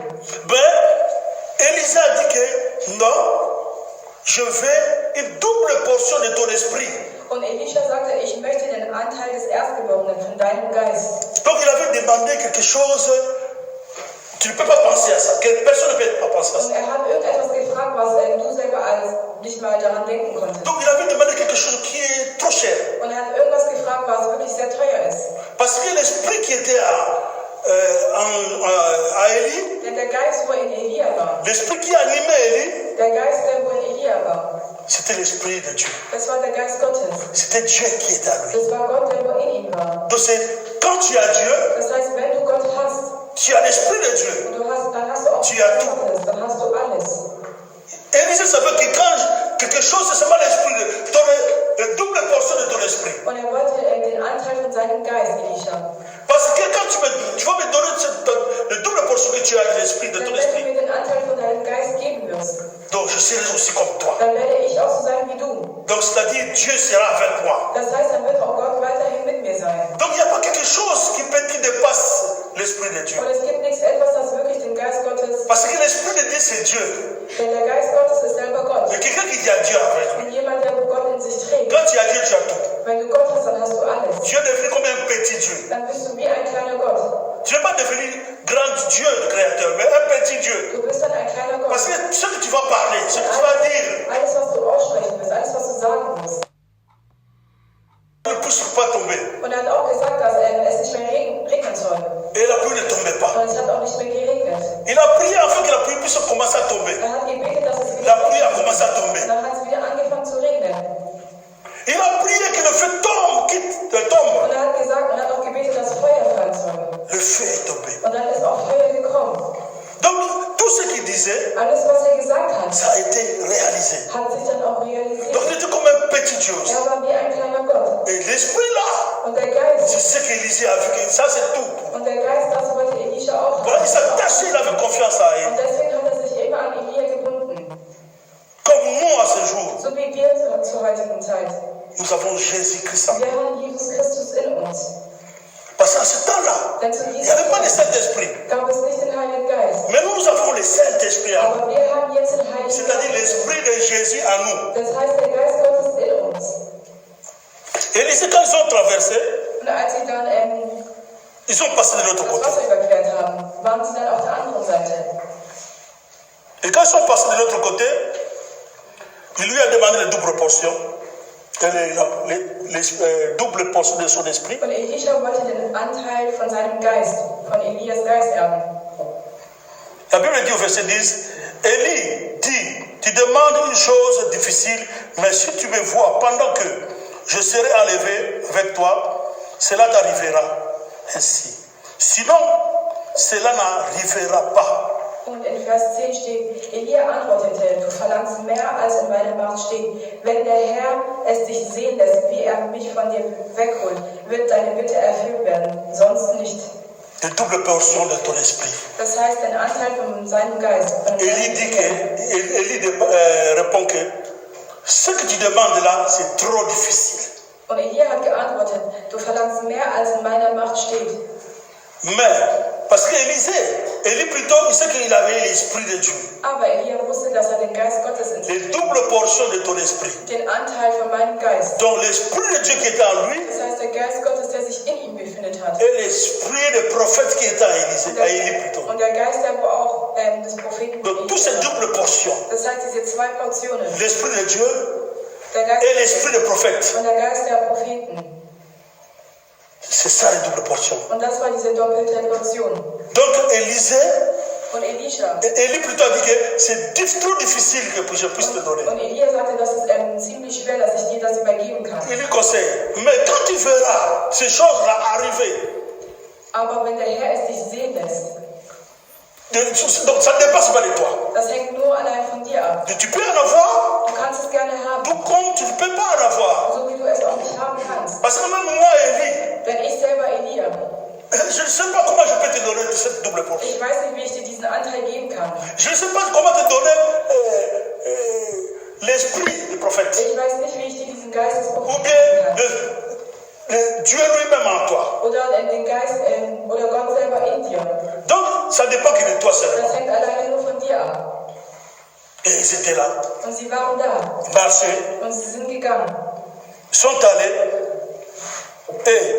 Ben, Élisée a dit que non, je veux une double portion de ton esprit. Und Elisha sagte, ich möchte den Anteil des Erstgeborenen von deinem Geist. Donc il avait demandé quelque chose, tu ne peux pas penser à ça, personne ne peut pas penser à ça. Und hat irgendetwas gefragt, was du selber nicht mal daran denken konntest. Donc il avait demandé quelque chose qui est trop cher. Und hat irgendwas gefragt, was wirklich sehr teuer ist. Parce que l'esprit qui était à Élie, Denn der Geist, wo in Elia war, l'esprit qui animait Élie, der Geist, der wo in Elia war, c'était l'esprit de Dieu. das war der Geist Gottes. C'était Dieu qui était à lui. Das war Gott, der wo in ihm war. Donc c'est quand tu as Dieu, Das heißt, wenn du Gott hast, tu as l'esprit de Dieu. und dann hast du auch Tu as tout. Gottes, dann hast du alles. Élisée savait que quand quelque chose, c'est seulement l'esprit de ton, la double portion de ton esprit. Und er wollte den Anteil von seinem Geist, Elisha. Parce que quand tu vas me donner la double portion que tu as de l'esprit, de Dann, ton wenn du esprit, mir den Anteil von deinem Geist geben wirst, donc je serai aussi comme toi. dann werde ich auch so sein wie du. Donc c'est-à-dire Dieu sera avec moi. Das heißt, dann wird auch Gott weiterhin mit mir sein. Donc il n'y a pas quelque chose qui dépasse l'esprit de Dieu. Und es gibt nichts etwas, das wirklich den Geist Gottes, Parce que l'esprit de Dieu c'est Dieu. denn der Geist Gottes ist selber Gott. Mais quelqu'un qui dit à Dieu avec lui. Und jemand, der Gott in sich trägt. Quand tu as Dieu, tu as tout. Wenn du Gott hast, dann hast du alles. Dieu est devenu comme un petit Dieu. Dann bist du wie ein kleiner Gott. Tu n'es pas devenu grand Dieu, le créateur, mais un petit Dieu. Du bist dann ein kleiner Gott. Parce que ce que tu vas parler, ce que tu vas dire, Alles, was du aussprechen wirst, alles, was du sagen wirst. ne pousse pas tomber. Und er hat auch gesagt, dass es nicht mehr regnen soll. Et la pluie ne tombait pas. Und es hat auch nicht mehr geregnet. Il a prié afin que la pluie puisse commencer à tomber. Er hat gebetet, dass es La wieder pluie a regnet. commencé à tomber. Und dann hat es wieder angefangen zu regnen. Il a prié que le feu tombe. Und er hat gesagt, und hat auch gebetet, dass Feuer fallen soll. Le feu est tombé. Und dann ist auch Feuer gekommen. Donc, tout ce qu'il disait, Alles, was er gesagt hat, ça a été réalisé. hat sich dann auch realisiert. Donc, il était comme un petit Dieu aussi. Er war wie ein kleiner Gott. Et l'esprit là, Und der Geist, c'est ce qu'Élisée a vu. Ça, c'est tout. und der Geist, das wollte Elisha auch Voilà, il s'est haben. attaché, il avait confiance à Und elle. deswegen hat er sich immer an Elia gebunden. Comme nous à ce jour, So wie wir zur heutigen Zeit. nous avons Jésus-Christ en nous. Wir haben Jesus Christus in uns. Parce qu'à ce temps-là, Denn zu Il n'y dieser avait pas le Zeit Saint-Esprit. gab es nicht den Heiligen Geist. Mais nous avons le Saint-Esprit en nous. Aber wir haben jetzt den Heiligen C'est-à-dire Geist. l'Esprit de Jésus en nous. Das heißt, der Geist Gottes ist in uns. Et les quand ils ont traversé, Und als sie dann ils ont passé de l'autre das côté. Wasser überquert haben, waren sie dann auf der anderen Seite. Et quand ils sont passés de l'autre côté, il lui a demandé la double portion, double portion de son esprit. Und Elisha wollte den Anteil von seinem Geist, von Elias Geist erben. La Bible dit au verset 10, Élie dit, tu demandes une chose difficile, mais si tu me vois pendant que je serai enlevé avec toi, cela t'arrivera ainsi. Sinon, cela n'arrivera pas. Und in Vers 10 steht, Elia antwortete, du verlangst mehr, als in meiner Macht steht. Wenn der Herr es dich sehen lässt, wie er mich von dir wegholt, wird deine Bitte erfüllt werden, sonst nicht. De double portion de ton esprit. Das heißt, den Anteil von seinem Geist. Élie répond que ce que tu demandes là, c'est trop difficile. Und Elia hat geantwortet, du verlangst mehr, als in meiner Macht steht. Mais, parce qu'Élie plutôt, il sait qu'il avait l'esprit de Dieu. Aber Elia wusste, dass er den Geist Gottes in sich Les doubles portions de ton esprit. den Anteil von meinem Geist. Donc l'esprit de Dieu qui était en lui Das heißt, der Geist Gottes, der sich in ihm befindet hat. et l'esprit de prophète qui était à Élie plutôt. Und der Geist, der wo auch des Propheten. Donc toutes ces doubles portions, Das heißt, diese zwei Portionen. l'esprit de Dieu Der Geist et l'esprit de prophète, und der Geist der Propheten. c'est ça les doubles portions. Und das war diese doppelte Portion. Donc Und Elisha. Élie plutôt a dit que c'est trop difficile que je puisse te donner. Und Elia sagte, das ist ziemlich schwer, dass ich dir das übergeben kann. Il lui conseille, mais quand tu verras ces choses-là arriver, Aber wenn der Herr es dich sehen lässt, donc ça ne dépasse pas de toi. das hängt nur allein von dir ab. Tu peux en avoir, Du kannst es gerne haben, tout comme tu ne peux pas en avoir. so wie du es auch nicht haben kannst. Parce que même moi, Élie, Denn ich selber Elia, je ne sais pas comment je peux te donner cette double portion. ich weiß nicht, wie ich dir diesen Anteil geben kann. Je ne sais pas comment te donner l'esprit du prophète. Ich weiß nicht, wie ich dir diesen Geist des Ou Propheten bien geben kann. Dieu lui-même en toi. Oder den Geist oder Gott selber in dir. Donc, ça ne dépend que de toi seulement. Das hängt alleine nur von dir ab. Et ils étaient là, Und sie waren da. marchaient, Und sie sind gegangen. sont allés. Et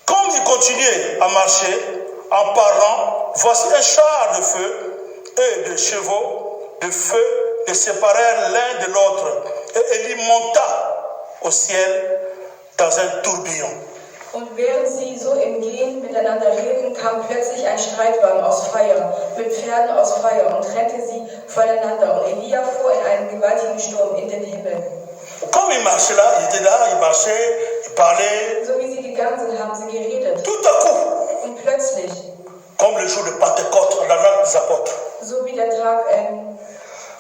comme ils continuaient à marcher, en parlant, voici un char de feu et de chevaux de feu les séparèrent l'un de l'autre. Et Élie monta au ciel dans un tourbillon. Und während sie so im Gehen miteinander redeten, kam plötzlich ein Streitwagen aus Feuer, mit Pferden aus Feuer und trennte sie voneinander. Und Elia fuhr in einen gewaltigen Sturm in den Himmel. Comme ils marchaient là, ils étaient là, ils marchaient, ils parlaient. So wie sie gegangen sind, haben sie geredet. Tout à coup, Und plötzlich, comme le jour de Pentecôte, la date des apôtres, so wie der Tag,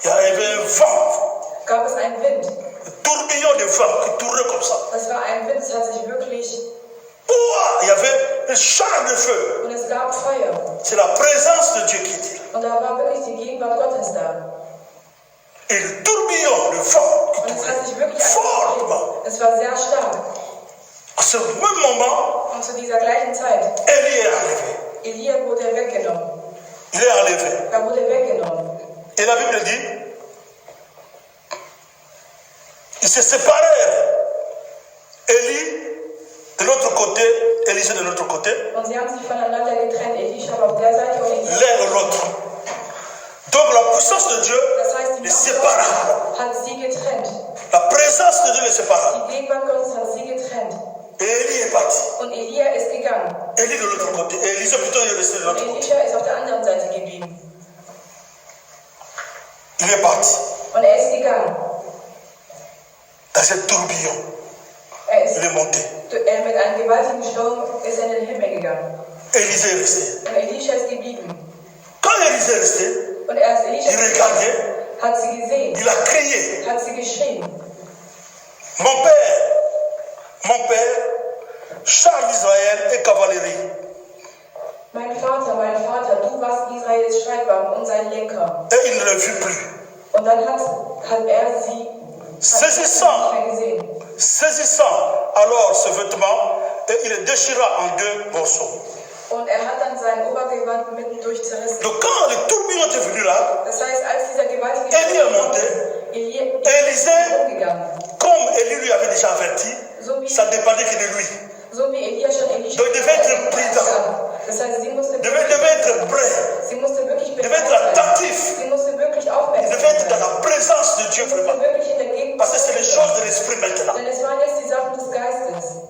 il y avait un vent, gab es einen Wind. un tourbillon de vent qui tournait comme ça. Es war ein Wind, es hat sich wirklich, Ouah, il y avait un char de feu. und es gab Feuer. C'est la présence de Dieu qui était là. Und da war wirklich die Gegenwart Gottes da. Et le tourbillon, le vent qui Und es hat sich tournait wirklich fortement. es war sehr stark. À ce même moment, Und zu dieser gleichen Zeit, Élie est arrivé. Elia wurde weggenommen. Il est enlevé. Er wurde weggenommen. Et la Bible dit, ils se séparèrent. Élie de l'autre côté, Élisée de l'autre côté, Und sie haben sich voneinander getrennt. Elisha auf der Seite und Elia. l'un ou l'autre. Donc la puissance de Dieu Das heißt, die les Macht sépara. Gottes hat sie getrennt. La présence de Dieu les sépara. Die Gegenwart Gottes hat sie getrennt. Et Élie est parti. Und Elia ist gegangen. Élie de l'autre côté. Et Élisée plutôt est resté de Und l'autre côté. Elisha ist auf der anderen Seite geblieben. Il est parti Und er ist gegangen. dans ce tourbillon. Il est monté. Mit einem gewaltigen Sturm ist er in den Himmel gegangen. Élisée est resté. Und Elisha ist geblieben. Quand Élisée est resté, Und erst Elisha il regardait, hat sie gesehen, il a crié. hat sie geschrien. Mon père, char d'Israël et cavalerie. Mein Vater, du warst Israels Streitwagen und sein Lenker. Et il ne le vit plus. Und dann hat er sie nicht mehr gesehen. Saisissant alors ce vêtement, et il le déchira en deux morceaux. Und er hat dann sein Obergewand mitten durch zerrissen. Donc quand le tourbillon est venu là, Das heißt, als dieser gewaltige Élie est monté. Élisée, umgegangen. comme Élie lui avait déjà averti, So wie, ça dépendait que de lui. so wie Elia schon Elisha Donc il devait être prudent, Das heißt, sie musste devait être prêt, sie musste wirklich devait bereit être sein. attentif, Sie musste wirklich il aufmerksam devait être dans sein. la présence de Dieu Sie musste vraiment. wirklich in der Gegend Parce que c'est les choses de l'esprit maintenant. Denn es waren jetzt die Sachen des Geistes.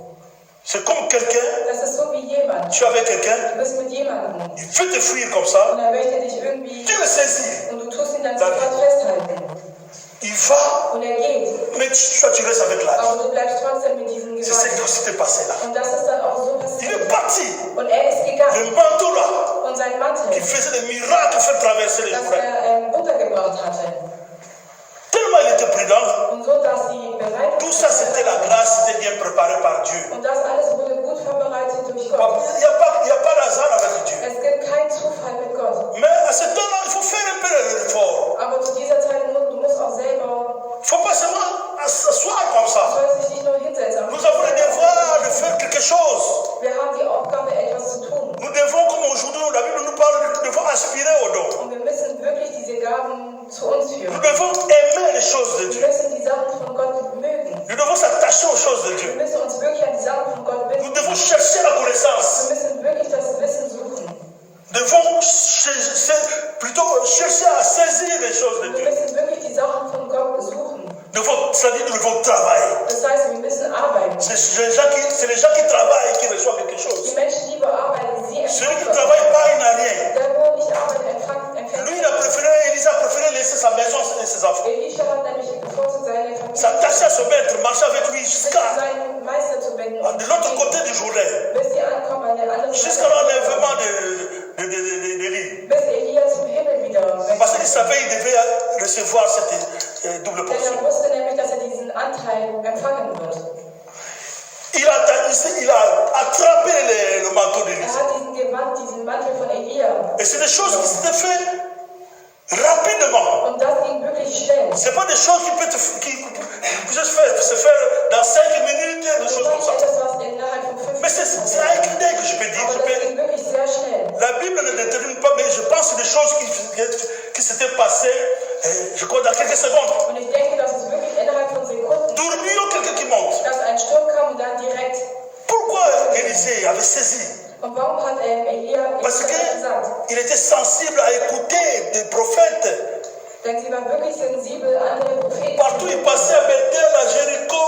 C'est comme quelqu'un, Das ist so wie jemand. tu es avec quelqu'un, Du bist mit jemandem il veut te fuir comme und ça, er möchte dich irgendwie tu le saisis, und du tust ihn dann sofort festhalten. il va, Und er geht. mais tu restes avec la vie. Aber du bleibst trotzdem mit diesem C'est ce Gewalt. qui s'était passé là. Und das ist dann auch so Il passiert. est parti, Und er ist gegangen. le manteau là, Und sein qui Mantel, faisait des miracles, fait traverser les das jours. er runtergebracht hatte. Tellement il était prudent, Und so, dass sie bereit tout ça c'était la grâce, c'était bien préparé par Dieu. Und das alles wurde gut vorbereitet durch Gott. Il n'y a pas d'hasard avec Dieu. Es gibt keinen Zufall mit Gott. Mais à ce temps-là, il faut faire un peu l'effort. Aber zu dieser Zeit, du musst auch selber, Il ne faut pas seulement s'asseoir comme du ça. sollst dich nicht nur hinsetzen. Nous avons le devoir de faire quelque chose. Wir haben die Aufgabe, etwas zu tun. Nous devons, comme aujourd'hui, la Bible nous parle, nous devons aspirer au don. Und wir müssen wirklich diese Gaben zu uns Nous führen. devons aimer les choses de Wir Dieu. müssen die Sachen von Gott mögen. Nous devons s'attacher aux choses de Wir Dieu. müssen uns wirklich an die Sachen von Gott Nous binden. devons chercher la connaissance. Wir müssen wirklich das Wissen suchen. Nous devons plutôt chercher à saisir les choses de Wir Dieu. müssen wirklich die Sachen von Gott suchen. C'est-à-dire nous devons travailler. Das heißt, wir müssen arbeiten. C'est les gens qui travaillent qui reçoivent quelque Die chose. Menschen, die bearbeiten, sie Celui qui ne empfangen. travaille pas, il n'a rien. Der, wo nicht arbeitet, empfängt. Lui, Élise a préféré laisser sa maison et ses enfants. Elisha hat nämlich bevorzugt, seine Familie S'attacher à son maître, marcher avec lui sich jusqu'à an seinen Meister zu binden. de l'autre côté du Jourdain, Bis sie ankommen an der anderen jusqu'à l'enlèvement d'Élie. Bis Elia zum Himmel wieder Parce wechselt. qu'il savait qu'il devait recevoir cette double Denn portion. er wusste nämlich, dass er diesen Anteil empfangen wird. Il a attrapé le manteau Er d'Élise. hat diesen Mantel von Elia. Et c'est des choses qui s'étaient faites rapidement. Und das ging wirklich schnell. Ce n'est pas des choses qui peuvent se faire dans 5 minutes, des Das choses war comme nicht ça. etwas, was innerhalb von 5 Mais c'est un clin d'œil que je peux dire. aber das ging wirklich sehr schnell. La Bible ne détermine pas, mais je pense que des choses qui s'étaient passées, je crois, dans quelques secondes. Und ich denke, dass es wirklich innerhalb von Sekunden, Tourbillon, quelqu'un qui monte. dass ein Sturm kam und dann direkt. Pourquoi Élisée avait saisi? Und warum hat Elia Parce das gesagt? qu'il était sensible à écouter des prophètes. Denn sie war wirklich sensibel, andere Propheten. Partout il passait à Bethel, à Jéricho,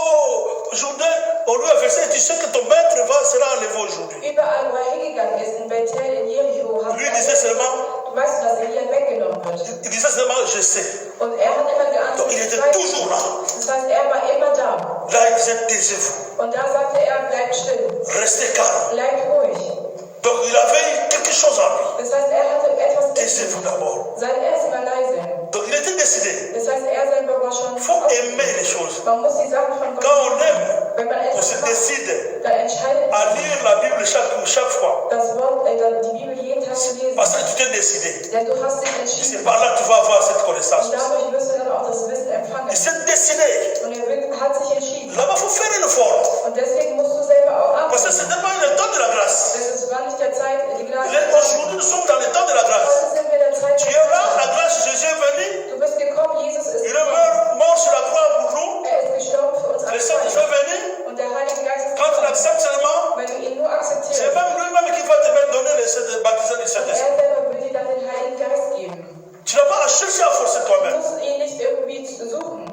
au Jourdain, on lui a versé, tu sais que ton maître sera enlevé aujourd'hui. Überall, wo er hingegangen ist, in Bethel, in Jericho, hat Lui disait seulement, du weißt, dass Elia weggenommen wird. il disait seulement, je sais. Und er hat immer Donc geantwortet, il ich était weiß. toujours là. Das heißt, er war immer da. Là, il disait, taisez-vous, Und da sagte er, bleib still, restez calme. bleib ruhig. Donc il avait quelque chose en lui. Das heißt, er hatte etwas in Taisez-vous ihm. d'abord. Seid erstmal leise. Donc il était décidé. Das heißt, er selber war schon. Il faut aimer les choses. Man muss die Sachen von Gott. Quand on aime, Wenn man on etwas se macht, décide dann entscheidet à man, lire la Bible chaque fois. das Wort, die Bibel jeden Tag zu lesen. Parce que tu t'es décidé. Denn du hast dich C'est entschieden. par là que tu vas avoir cette connaissance. Und dadurch wirst du dann auch das Wissen empfangen. Il s'est décidé. Und er hat sich entschieden. Là-bas, il faut faire un effort. Und deswegen musst du selber auch Parce que arbeiten. ce n'est pas le temps de la grâce. Es war nicht der Zeit, die Gnade. Aujourd'hui, nous sommes dans le temps de la grâce. Heute sind wir in der Zeit. Tu es là, la grâce, Jésus est venu. Du bist gekommen, Jesus ist Il est gekommen. mort sur la croix pour nous. Er ist gestorben für uns Le alle. Saint-Esprit est venu. Und der Heilige Geist ist Quand tu gekommen. l'acceptes seulement, Wenn du ihn nur c'est akzeptierst, même lui-même qui va te donner le baptême du er Saint-Esprit. selber will dir dann den Heiligen Geist geben. Tu n'as pas à chercher à forcer Du toi-même. musst ihn nicht irgendwie suchen.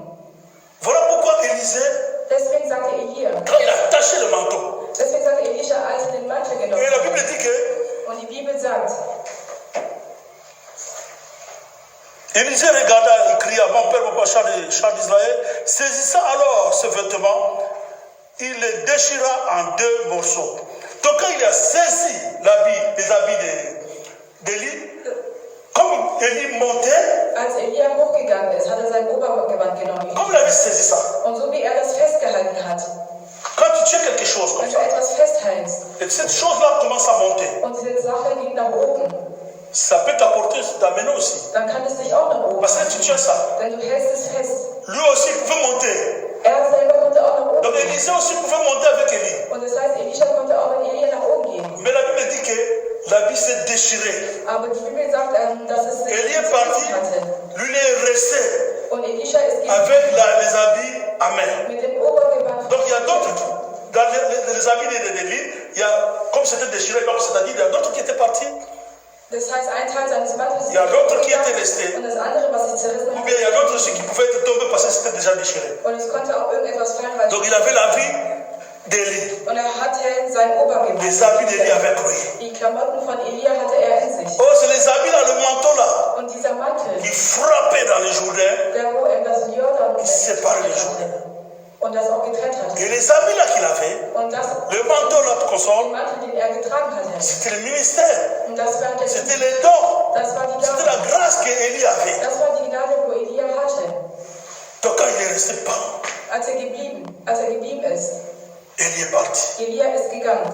Voilà pourquoi Élisée, Deswegen sagte Elia, quand il a taché le manteau, deswegen sagte Elisha, als er den Mantel genommen et la hat. Bible dit que Und die Bibel sagt, Élisée regarda et cria, mon père, mon char d'Israël, saisissant alors ce vêtement, il le déchira en 2 morceaux. Donc quand il a saisi les habits d'Élie, comme Élie montait, als Elia hochgegangen ist, hat er sein Obergewand genommen. comme il avait saisi ça, Und so wie er das festgehalten hat, quand tu tiens quelque chose comme wenn ça, du etwas festhältst et cette chose-là commence à monter, und diese Sache ging nach oben, ça peut t'apporter, t'amener aussi. dann kann es dich auch nach oben Parce que tu bringen. tiens ça. Denn du hältst es fest. Lui aussi peut monter. Er selber konnte auch nach oben Donc gehen. Élisée aussi pouvait monter avec Élie. Und das heißt, Elisha konnte auch mit Elia nach oben gehen. Mais la Bible dit que l'habit s'est déchiré. Aber die Bibel sagt, dass es sich Élie est parti, hatte. lui il est resté Und Elisha ist avec les habits à main. mit dem Obergewand. Donc il y a d'autres, dans les habits d'Élie, il y a, comme c'était déchiré, donc c'est-à-dire il y a d'autres qui étaient partis, Das heißt, ein Teil seines Mantels il y a d'autres qui étaient restés, und das andere, was sich zerrissen ou hat. bien il y a d'autres aussi qui pouvaient être tombés parce que c'était déjà déchiré. Und es konnte auch irgendetwas fallen, weil Donc il avait l'habit d'Élie, und er hatte sein Obergewand. les habits d'Élie avec lui. Die Klamotten von Elia hatte er in sich. Oh, c'est les habits là, le manteau là, Und dieser Mantel, qui frappait dans les Jourdains, der wo er das Jordan séparait les Jourdains. und das auch getrennt hatte. Et les habits là qu'il avait, Und das, le manteau là pour qu'on den sorte, Mantel, den er getragen hatte, c'était le ministère, und das war der c'était les dons, das war die c'était la Gnade. grâce qu'Élie avait. Das war die Gnade, wo Elia hatte. Donc quand il est resté pas, Als er geblieben ist. Élie est parti. Elia ist gegangen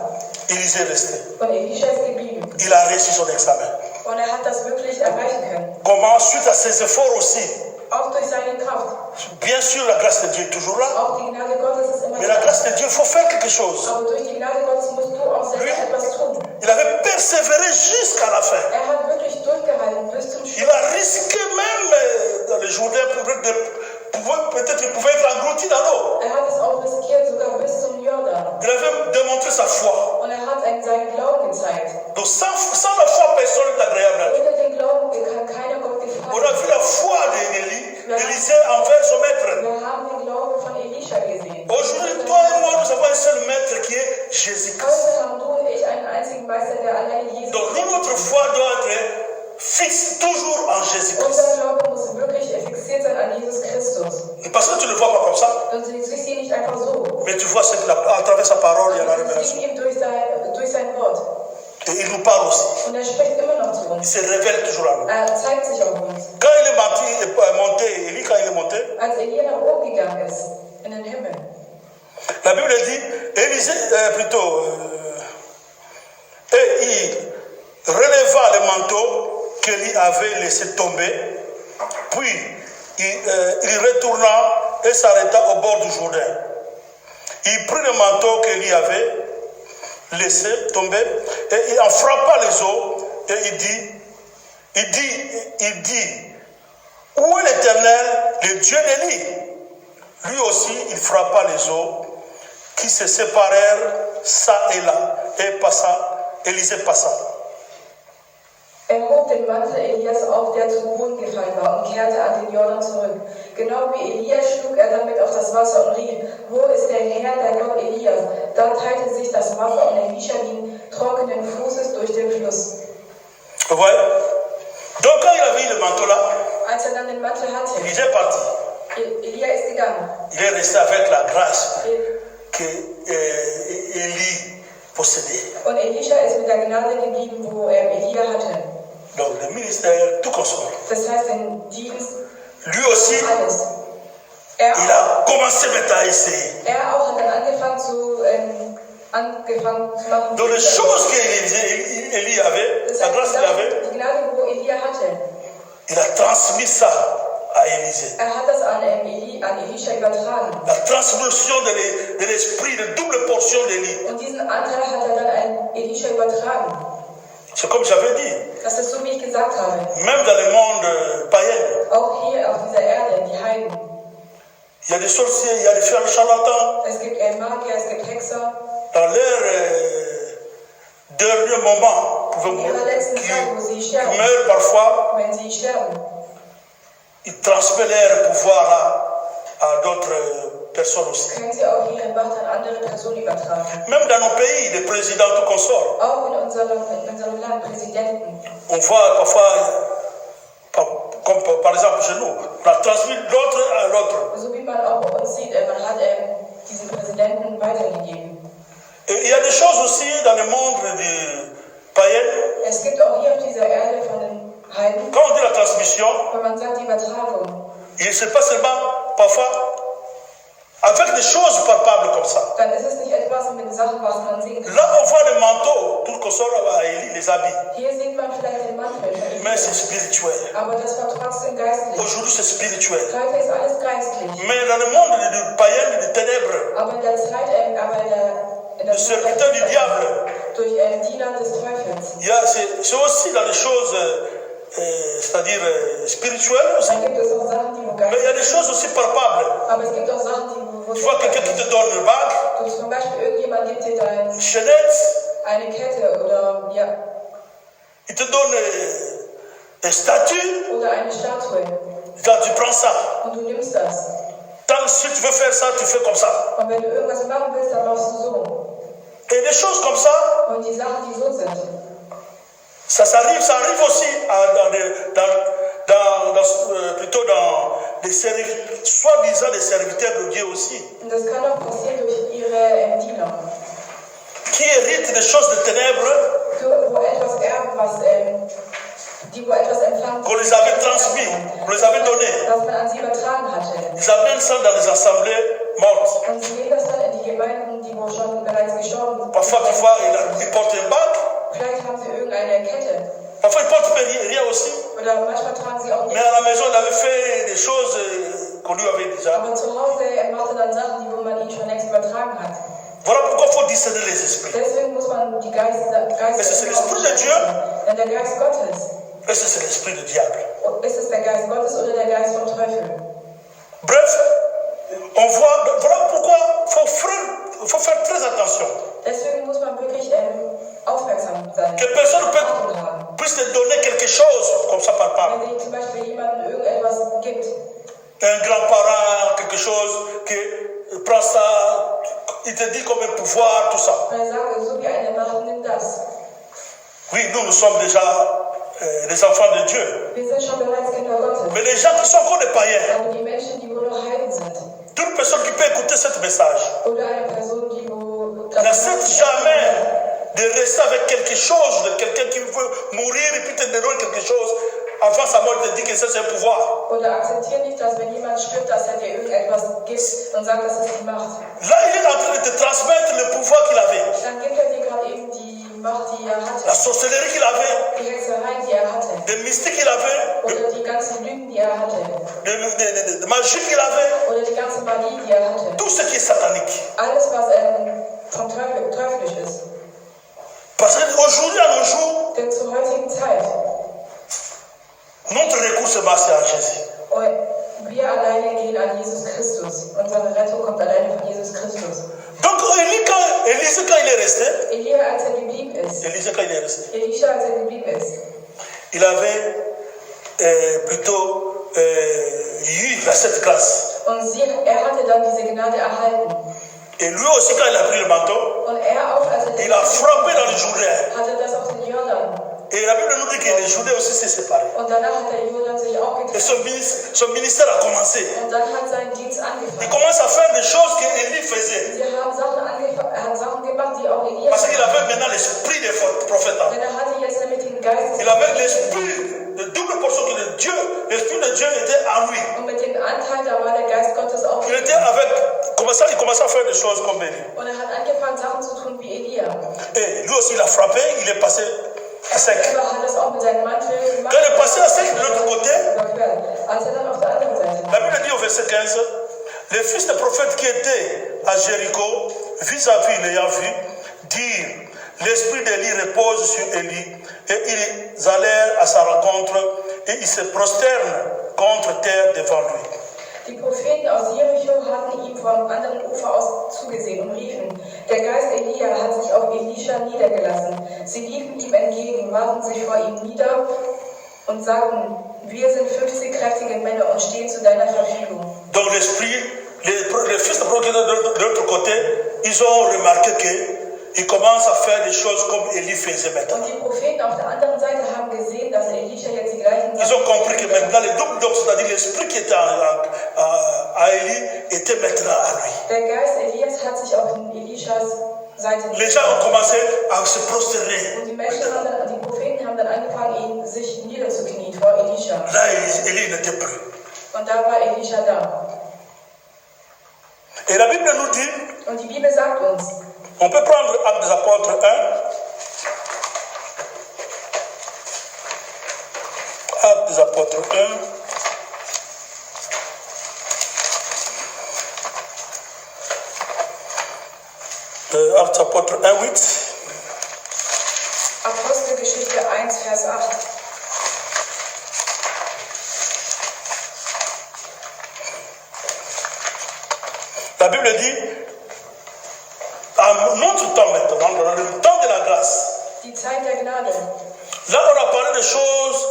Élisée est resté. und Elisha ist geblieben. Il a réussi son examen. Und er hat das wirklich erreichen können. Comment, suite à ses efforts aussi, Auch durch seine Kraft. bien sûr la grâce de Dieu est toujours là, Auch die Gnade Gottes ist immer mais la da. grâce de Dieu, il faut faire quelque chose. Aber durch die Gnade Gottes musst du auch selber etwas tun. Il avait persévéré jusqu'à la fin. Er hat wirklich durchgehalten bis zum Il Schluss. a risqué même dans les Jourdains, peut-être il pouvait être englouti dans l'eau. Er hat es auch riskiert, sogar bis zum Jordan. Il avait démontré sa foi. Und er hat seinen Glauben gezeigt. Donc sans la foi, personne n'est agréable à Dieu. Ohne den Glauben kann keiner Gott On a vu gefallen. la foi d'Élisée envers son maître. Wir haben den Glauben von Elisha gesehen. Aujourd'hui, toi et moi, nous avons un seul maître qui est Jésus-Christ. Heute haben du und ich einen einzigen Meister, der alleine Jesus Donc ist. notre foi doit être fixe toujours en Jésus-Christ. Unser Glaube muss wirklich fixiert sein an Jesus Christus. Parce que tu ne le vois pas comme ça, Und du siehst ihn nicht einfach so. mais tu vois ce qu'il a, à travers sa parole, il y a la Du siehst révélation. ihn durch sein Wort. Et il nous parle aussi. Und er spricht immer noch zu Il uns. se révèle toujours à nous. Er zeigt sich auf uns. Quand il est monté, Élie, quand il est monté, Als Elia nach oben gegangen ist, in den Himmel, la Bible dit, Élisée, et il releva le manteau qu'Élie avait laissé tomber, puis il retourna et s'arrêta au bord du Jourdain. Il prit le manteau qu'Élie avait laissé tomber et il en frappa les eaux et il dit, où est l'Éternel, le Dieu d'Élie? Lui aussi, il frappa les eaux qui se séparèrent ça et là et Élisée passa. er hob den Mantel Elias auf, der zu Boden gefallen war, und kehrte an den Jordan zurück. Genau wie Elia schlug er damit auf das Wasser und rief, wo ist der Herr, der Gott Elias? Da teilte sich das Wasser und Elisha ging trockenen Fußes durch den Fluss. Vous voyez? Donc quand il a vu le manteau là, Als er dann den Mantel hatte, il est parti. Elia ist gegangen. Il est resté avec la grâce E- que Élie possédait. Und Elisha ist mit der Gnade geblieben, wo er Elia hatte. Donc le ministère, tout consomme. Das heißt, den Dienst, Lui aussi, alles. il a commencé maintenant à essayer. Er auch hat dann angefangen zu machen. Donc les choses qu'Élie avait, Das la heißt, grâce qu'il avait, die Gnade, wo Elia hatte, il a transmis ça à Élisée. er hat das an Elisha übertragen. La transmission de l'esprit, de double portion d'Élie. Und diesen Anteil hat er dann an Elisha übertragen. C'est comme j'avais dit, Das ist so, wie ich gesagt habe. même dans le monde païen, Auch hier auf dieser Erde, die Heiden. il y a des sorciers, il y a des charlatans. Es gibt Magier, es gibt Hexer. Dans leur dernier moment, In ihrer letzten Zeit, wo sie qui sterben, meurent parfois, wenn sie sterben, ils transmettent leur pouvoir à d'autres personnes aussi. können sie auch ihre Macht an andere Personen übertragen. Même dans nos pays, les présidents, tout consorts, Auch in unserem Land, Präsidenten. on voit parfois, comme par exemple chez nous, on a transmis l'autre à l'autre. So wie man auch bei uns sieht, man hat diesen Präsidenten weitergegeben. Et il y a des choses aussi dans le monde du païen, Es gibt auch hier auf dieser Erde von den Heiden, quand on dit la transmission, wenn man sagt, die Übertragung, il ne se passe seulement parfois avec des choses palpables comme ça. dann ist es nicht etwas mit Sachen, was man sehen kann. Là, on voit le manteau, tout sort à Élie les habits. Hier sieht man vielleicht den Mantel von Mais Elia, c'est spirituel. aber das war trotzdem geistlich. Aujourd'hui, c'est spirituel. Heute ist alles geistlich. Mais dans le monde du païen et des ténèbres, Aber in der Zeit, in der le serviteur du diable, durch Diener des Teufels, c'est aussi dans les choses, c'est-à-dire spirituelles aussi. dann gibt es auch Sachen, die wo Mais il y a des geistlich choses aussi palpables. sind. Aber es gibt auch Sachen, die wo Tu vois quelqu'un qui te donne une bague, du zum Beispiel irgendjemand gibt dir une chaînette, eine Kette oder ja, il te donne un statut, oder eine Statue quand tu prends ça. und du nimmst das. Tant si tu veux faire ça, tu fais comme ça. Und wenn du irgendwas machen willst, dann machst du so. Et des choses comme ça, Und die Sachen, die so sind, ça arrive aussi plutôt dans des soi-disant des serviteurs de Dieu aussi, und das kann auch passieren durch ihre Diener, qui héritent des choses de ténèbres wo etwas erben, die wo etwas empfangen, qu'on les avait transmis, qu'on les avait donnés. das man an sie übertragen hatte. Ils amènent ça dans les assemblées mortes. Und sie geben das dann in die Gemeinden, die wo schon bereits gestorben sind. Parfois, tu vois, ils portent une bague, Vielleicht haben sie irgendeine Kette. parfois ils portent rien aussi. Oder manchmal tragen sie auch Mais nichts. à la maison, il avait fait des choses qu'on lui avait déjà. Aber zu Hause, er machte dann Sachen, die wo man ihm schon längst übertragen hat. Voilà pourquoi il faut discerner les esprits. Deswegen muss man die Geister C'est l'esprit de Dieu, Denn der Geist Gottes, et c'est l'esprit du diable. ist es der Geist Gottes oder der Geist vom Teufel? Bref, on voit, voilà pourquoi il faut faire très attention. Deswegen muss man wirklich aufmerksam sein. Que personne Achtung haben. puisse te donner quelque chose comme ça par part. Wenn dir zum Beispiel jemandem irgendetwas gibt, Un grand-parent, quelque chose, qui prend ça, il te dit comme un pouvoir, tout ça. und er sagt, so wie eine Macht, nimm das. Oui, nous sommes déjà les enfants de Dieu. Wir sind schon bereits Kinder Gottes. Mais les gens qui sont encore des païens, Aber die Menschen, die wohl noch Heiden sind, toute personne qui peut écouter ce message, oder eine Person, die wo n'accepte jamais de rester avec quelque chose, de quelqu'un qui veut mourir et puis te donner quelque chose. Avant sa mort, il te dit que ça c'est un pouvoir. oder akzeptiere nicht, dass wenn jemand stirbt, dass er dir irgendetwas gibt und sagt, das ist die Macht. Là, il est en train de te transmettre le pouvoir qu'il avait, Dann gibt er dir gerade eben die Macht, die er la hatte, sorcellerie qu'il avait, die Hexerei, die er hatte, des mystiques qu'il avait, oder die ganzen Lügen, die er hatte, de magie qu'il avait, oder die ganze Magie, die er hatte. tout ce qui est satanique. Alles, was vom Teufel, teuflisch ist. Parce qu'aujourd'hui, à nos jours, Denn zur heutigen Zeit, notre recours se base à Jésus. wir alleine gehen an Jesus Christus. Unsere Rettung kommt alleine von Jesus Christus. Donc, Élisée, quand il est resté, Elia, als er geblieben ist, Elisha, als er geblieben ist, il avait plutôt eu cette grâce. und er hatte dann diese Gnade erhalten. Et lui aussi, quand il a pris le manteau, Und er auch, als er il a frappé dans le Jourdain. hatte das auf den Jordan. Et la Bible nous dit que les Jourdains aussi s'est séparé. Und danach hat der Jordan sich auch Et getrennt. son ministère a commencé. Und dann hat sein Dienst Il angefangen. commence à faire des choses qu'Élie faisait. Er hat Sachen gemacht, die auch Elia Parce qu'il avait maintenant l'esprit des prophètes. Denn er hatte jetzt nämlich den Geist Il avait l'esprit de double portion que l'esprit de Dieu était en lui. und mit dem Anteil, da war der Geist Gottes auch. Il était avec, il commençait à faire des choses comme Élie. Und er hat angefangen, Sachen zu tun wie Elia. Et lui aussi, il a frappé, il est passé à sec. Er hat das auch mit seinem Mantel gemacht. Quand il est passé à sec de l'autre côté, Überquert. Als er dann auf der anderen Seite la Bible dit au verset 15, les fils des prophètes qui étaient à Jéricho, vis-à-vis l'ayant vu, dirent, l'esprit d'Élie repose sur Élie. Et ils allèrent à sa rencontre et ils se prosternent contre terre devant lui. Die Propheten aus Jericho hatten ihm vom anderen Ufer aus zugesehen und riefen, der Geist Elia hat sich auf Elisha niedergelassen. Sie liefen ihm entgegen, warfen sich vor ihm nieder und sagten, wir sind 50 kräftige Männer und stehen zu deiner Verfügung. Donc l'esprit, les fils de prophète de l'autre côté, ils ont remarqué qu'ils commencent à faire des choses comme Élie faisait maintenant. Und die Propheten auf der anderen Seite haben gesehen, dass Elisha jetzt die gleichen Ils ont compris que maintenant le double d'homme, c'est-à-dire l'esprit qui était à Élie, était maintenant à lui. Der Geist Elias hat sich auf Elishas Seite Les gens ont commencé à se prosterner. und die Propheten haben dann angefangen, sich niederzuknien vor Elisha. Là, Élie n'était plus. Und da war Elisha da. Et la Bible nous dit, Und die Bibel sagt uns, on peut prendre Actes des Apôtres 1, Actes des Apôtres 1. Actes des Apôtres 1, 8. Apostelgeschichte 1, Vers 8. La Bible dit, à notre temps maintenant, dans le temps de la grâce, Die Zeit der Gnade. là on a parlé de choses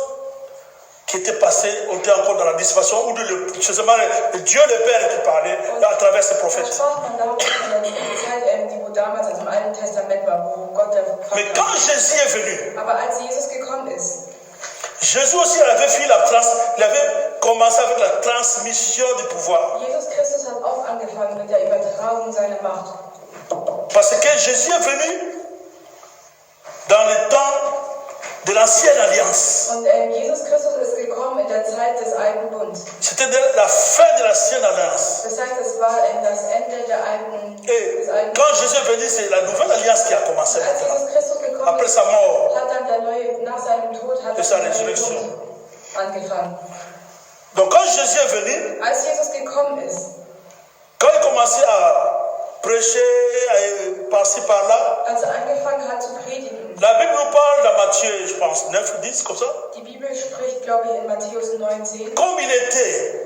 qui étaient passées, on était encore dans la dispensation, où c'est seulement Dieu le Père qui parlait à travers ses Da prophètes. sprach man darüber in der Zeit, die wo damals also im Alten Testament war, wo Gott der Mais Vater quand Jésus est venu, Aber als Jesus gekommen ist, Jésus aussi avait fait il avait commencé avec la transmission du pouvoir. Jesus Christus hat auch angefangen mit der Übertragung seiner Macht. Parce que Jésus est venu dans le temps de l'ancienne alliance. Und Jesus Christus ist gekommen in der Zeit des Alten Bundes. C'était la fin de l'ancienne alliance. Das heißt, es war das Ende des Et Alten quand Jésus est venu, c'est la nouvelle alliance qui a commencé. Als Jesus Christus gekommen Après ist, sa mort. hat dann der neue, nach seinem Tod, hat Et sa dann der neue résurrection. Bund angefangen. Donc quand Jésus est venu, Als Jesus gekommen ist, quand il commençait à prêcher, à passer par là, als angefangen hat zu predigen, la Bible nous parle dans Matthieu, je pense, 9, 10, comme ça. die Bibel spricht, glaube ich, in Matthäus 19, Comme il était,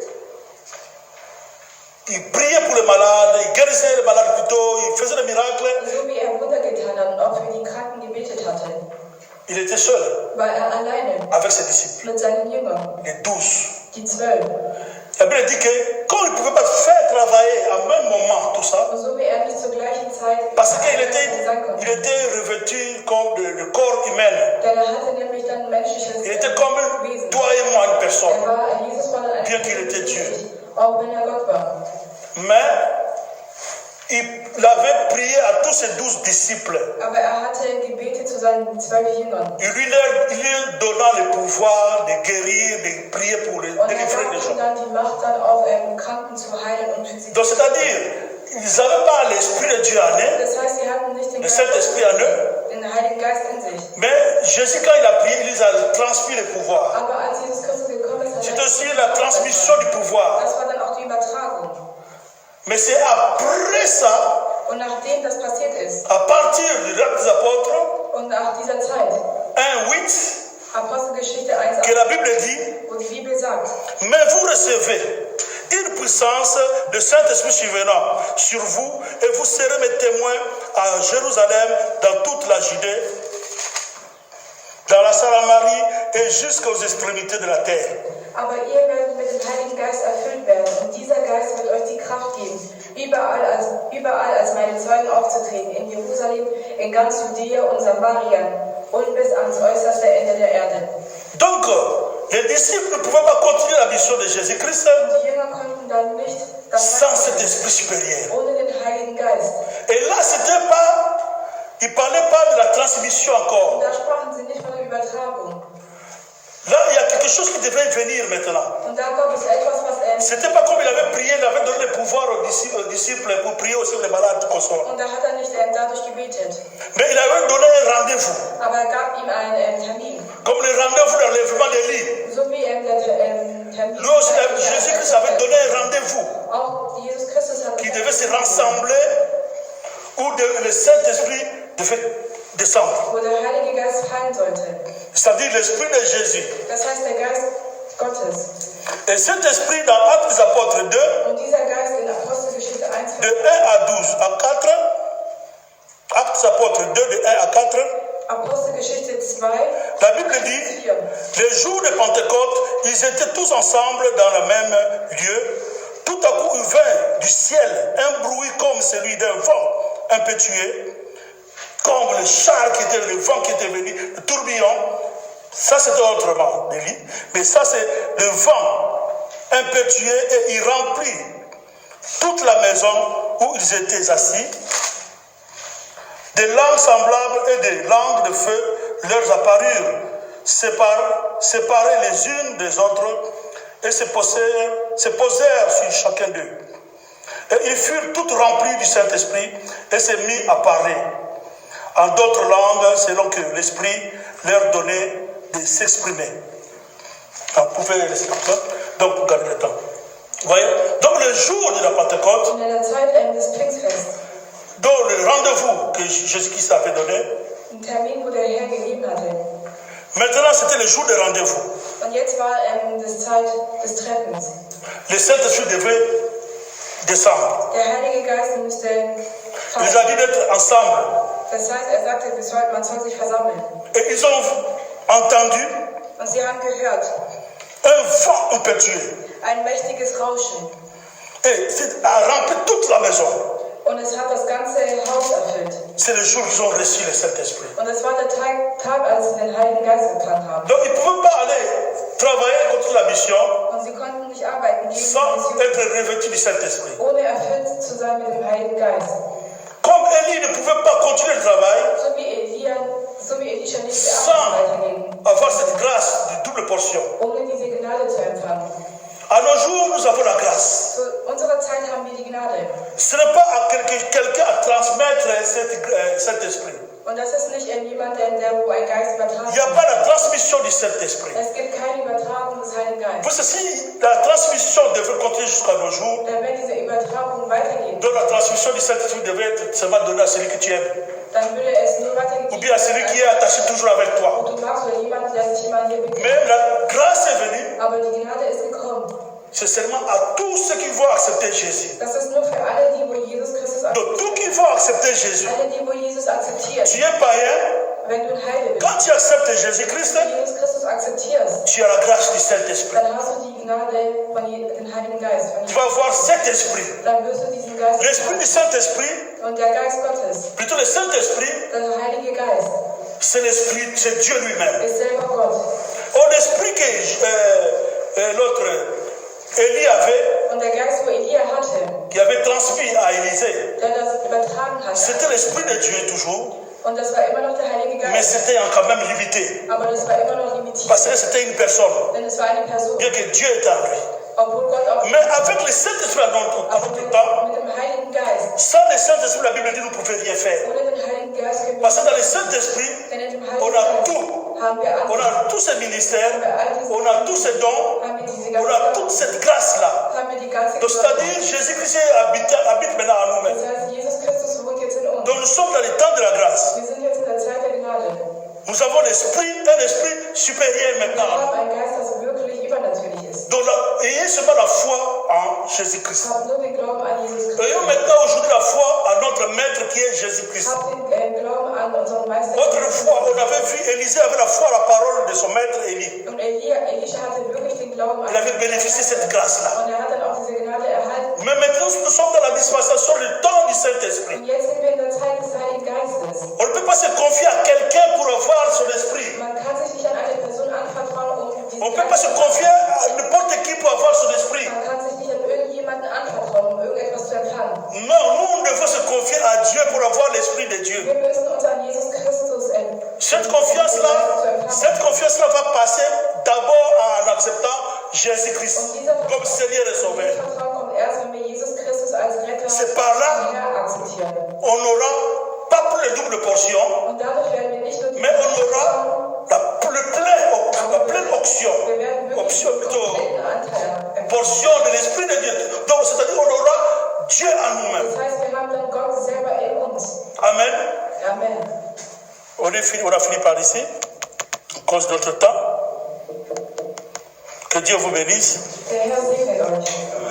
il priait pour les malades, il guérissait les malades plutôt, il faisait des miracles. so wie Wunder getan hat und auch für die Kranken gebetet hatte, Il était seul war alleine avec ses disciples, mit seinen Jüngern, les 12. die 12. La Bible dit que comme il ne pouvait pas faire travailler en même moment tout ça, Und so wie nicht zur gleichen Zeit parce qu'il sein konnte. était revêtu comme le corps humain. Denn hatte nämlich dann ein menschliches Il était comme Wesen. toi et moi, une personne. Jesus war dann ein Bien qu'il était Dieu. auch wenn Gott war. Mais il avait prié à tous ses 12 disciples. Aber hatte gebetet zu seinen 12 Jüngern. Il lui donna le pouvoir de guérir, de prier pour les Und délivrer les gab gens. ihm dann die Macht, dann auch Kranken zu heilen und für sie Donc c'est-à-dire, ils n'avaient pas l'Esprit de Dieu en eux, Das heißt, sie hatten nicht den le Saint-Esprit en eux, den Heiligen Geist in sich. mais Jésus, quand il a prié, il les a transmis le pouvoir. Aber als Jesus Christus gekommen ist, C'est aussi la transmission du pouvoir. das war dann auch die Übertragung. Mais c'est après ça, Und nachdem das passiert ist, à partir du Acte des Apôtres, und nach dieser Zeit, 1:8, Apostelgeschichte 1, que la Bible dit, wo die Bibel sagt, mais vous recevez une puissance de Saint-Esprit survenant sur vous et vous serez mes témoins à Jérusalem, dans toute la Judée, dans la Samarie et jusqu'aux extrémités de la terre. aber ihr werdet mit dem Heiligen Geist erfüllt werden, und dieser Geist wird euch die Kraft geben, überall als meine Zeugen aufzutreten, in Jerusalem, in ganz Judäa und Samarien und bis ans äußerste Ende der Erde. Donc, les disciples ne pouvaient pas continuer la mission de Jésus-Christ Und die Jünger konnten dann nicht das sans cet esprit supérieur. ohne den Heiligen Geist. Et là, c'était pas, il ne parlait pas de la transmission encore. Und da sprachen sie nicht von der Übertragung. Là, il y a quelque chose qui devait venir maintenant. Und da gab es etwas, was C'était pas comme il avait prié, il avait donné le pouvoir aux disciples pour prier aussi les malades qu'on soit. und da hat er nicht dadurch gebetet. Mais il avait donné un rendez-vous. Aber er gab ihm einen Termin. Comme le rendez-vous d'enlèvement d'Élie. So wie der Termin. Lui aussi, Jésus-Christ avait donné un rendez-vous Auch Jesus Christus hat qui devait se rassembler où le Saint-Esprit devait descendre. wo der Heilige Geist fallen sollte. C'est-à-dire l'Esprit de Jésus. Das heißt, der Geist Gottes. Et cet esprit dans Actes des Apôtres 2, Und dieser Geist in Apostelgeschichte 1, de 1 à 12 à 4, Actes des Apôtres 2, de 1 à 4, Apostelgeschichte 2, la Bible dit, 4. les jours de Pentecôte, ils étaient tous ensemble dans le même lieu. Tout à coup, il vint du ciel un bruit comme celui d'un vent impétueux, comme le char qui était, le vent qui était venu, le tourbillon. Ça, c'était autrement, Élie. Mais ça, c'est le vent impétueux et il remplit toute la maison où ils étaient assis. Des langues semblables et des langues de feu leur apparurent, séparées les unes des autres, et se posèrent sur chacun d'eux. Et ils furent toutes remplies du Saint-Esprit et se mirent à parler en d'autres langues selon que l'Esprit leur donnait de s'exprimer. Vous pouvez laisser comme ça. Donc, pour garder le temps. Vous voyez? Donc, le jour de la Pentecôte, Und in der Zeit des Pfingstfests, dans le rendez-vous que Jésus-Christ avait donné, ein Termin, wo der Herr gegeben hatte. maintenant, c'était le jour de rendez-vous. Und jetzt war die Zeit des Treffens. Le Saint-Esprit devait descendre. Der Heilige Geist müsste Il les a dit d'être ensemble. Das heißt, sagte, man soll sich versammeln. Et ils ont entendu Und sie haben gehört, un vent impétueux. ein mächtiges Rauschen. Et c'est a rempli toute la maison. Und es hat das ganze Haus erfüllt. C'est le jour qu'ils ont reçu le Saint-Esprit. Und es war der Tag, als sie den Heiligen Geist empfangen haben. Donc ils ne pouvaient pas aller travailler contre la mission Und sie konnten nicht arbeiten gegen die sans Mission, être revêtus du Saint-Esprit. ohne erfüllt zu sein mit dem Heiligen Geist. Comme Élie ne pouvait pas continuer le travail So wie Elisha nicht der sans Arbeit weiterging, avoir cette grâce de double portion. ohne diese Gnade zu empfangen. À nos jours, nous avons la grâce. Zu unserer Zeit haben wir die Gnade. Ce n'est pas à quelqu'un à transmettre cet esprit. Und das ist nicht in jemanden, wo ein Geist übertragen Il n'y a wird. pas de transmission du Saint-Esprit. Es gibt keine Übertragung des Heiligen Geistes. Parce que si la transmission devait continuer jusqu'à nos jours, Denn wenn diese Übertragung weitergeht, donc la transmission du Saint-Esprit devait être seulement donnée à celui que tu aimes. dann würde es nur Ou weitergegeben bien à celui qui est attaché toujours avec toi. Und du magst oder jemand, der sich immer hier begegnet. Mais la grâce est venue, Aber die Gnade ist gekommen. c'est seulement à tous ceux qui vont accepter Jésus. Das ist nur für alle, die wo Jesus Christus Donc akzeptieren. tous qui vont accepter Jésus. Alle, die wo Jesus akzeptieren. Tu es païen, Wenn du ein Heide bist, quand tu acceptes Jésus-Christ, wenn du Jesus Christus akzeptierst, tu as la grâce du Saint-Esprit. dann hast du die Gnade von dem Heiligen Geist. Tu vas voir cet esprit. Dann wirst du diesen Geist L'esprit du Saint-Esprit, und der Geist Gottes, plutôt le Saint-Esprit, der Heilige Geist, c'est l'esprit, c'est Dieu lui-même. ist selber Gott. Oh, l'esprit que l'autre Élie avait, Und der Geist, wo Elia hatte, qui avait transmis à Élisée, der das übertragen hat, c'était l'esprit de Dieu toujours, und das war immer noch der Heilige mais Geist, c'était quand même limité. aber das war immer noch limitiert, Parce que c'était une personne, denn es war eine Person, bien que Dieu était en lui. obwohl Gott auch Mais avec le Saint-Esprit dans notre temps, mit dem Heiligen Geist, sans le Saint-Esprit, la Bible dit, nous ne pouvions rien faire. ohne den Heiligen Geist, Parce que dans le Saint-Esprit, denn in dem on Heiligen a Geist tout. haben wir On alles, a tous ces ministères, on a tous ces dons, haben wir diese on a toute ganze, cette grâce-là. haben wir die ganze Donc, c'est-à-dire, Jésus-Christ habite maintenant en nous-mêmes. Das heißt, Jesus Christus wohnt jetzt in uns. Donc, nous sommes dans le temps de la grâce. Wir sind jetzt in der Zeit der Gnade. Nous avons un esprit supérieur Wir maintenant. haben einen Geist, das wirklich übernatürlich ist. Donc, ayez seulement la foi en Jésus-Christ. Habt nur den Glauben an Jesus Christus. Ayons maintenant aujourd'hui la foi à notre Maître qui est Jésus-Christ. Habt den Glauben an unseren Meister. Autrefois, on avait vu Élisée avait la foi à la parole de son maître Élie. Und Elisha hatte wirklich den Glauben an. Il avait bénéficié de cette grâce-là. Und hat dann auch diese Gnade erhalten. Mais maintenant, nous sommes dans la dispensation du temps du Saint-Esprit. Und jetzt sind wir in der Zeit des Heiligen Geistes. On ne peut pas se confier à quelqu'un pour avoir son esprit. Man kann sich nicht an eine Person anvertrauen, On ne peut pas se confier à n'importe qui pour avoir son esprit. Man kann sich nicht an irgendjemanden anvertrauen, irgendetwas zu empfangen. Non, nous devons se confier à Dieu pour avoir l'esprit de Dieu. Wir müssen uns an Jesus Christus Cette confiance-là va passer d'abord en acceptant Jésus-Christ comme Seigneur et Sauveur. Vertrauen kommt erst, wenn wir Jesus Christus als Retter C'est par là und Herr akzeptieren. on n'aura pas plus de double portion, Und dadurch werden wir nicht nur die mais on aura la pleine option, wir werden wirklich einen kompletten Anteil. portion de l'esprit de Dieu. Donc, c'est-à-dire on aura Dieu en nous-mêmes. Das heißt, wir haben dann Gott selber in uns. Amen. Amen. On a fini par ici, à cause de notre temps. Que Dieu vous bénisse. Der Herr segne euch.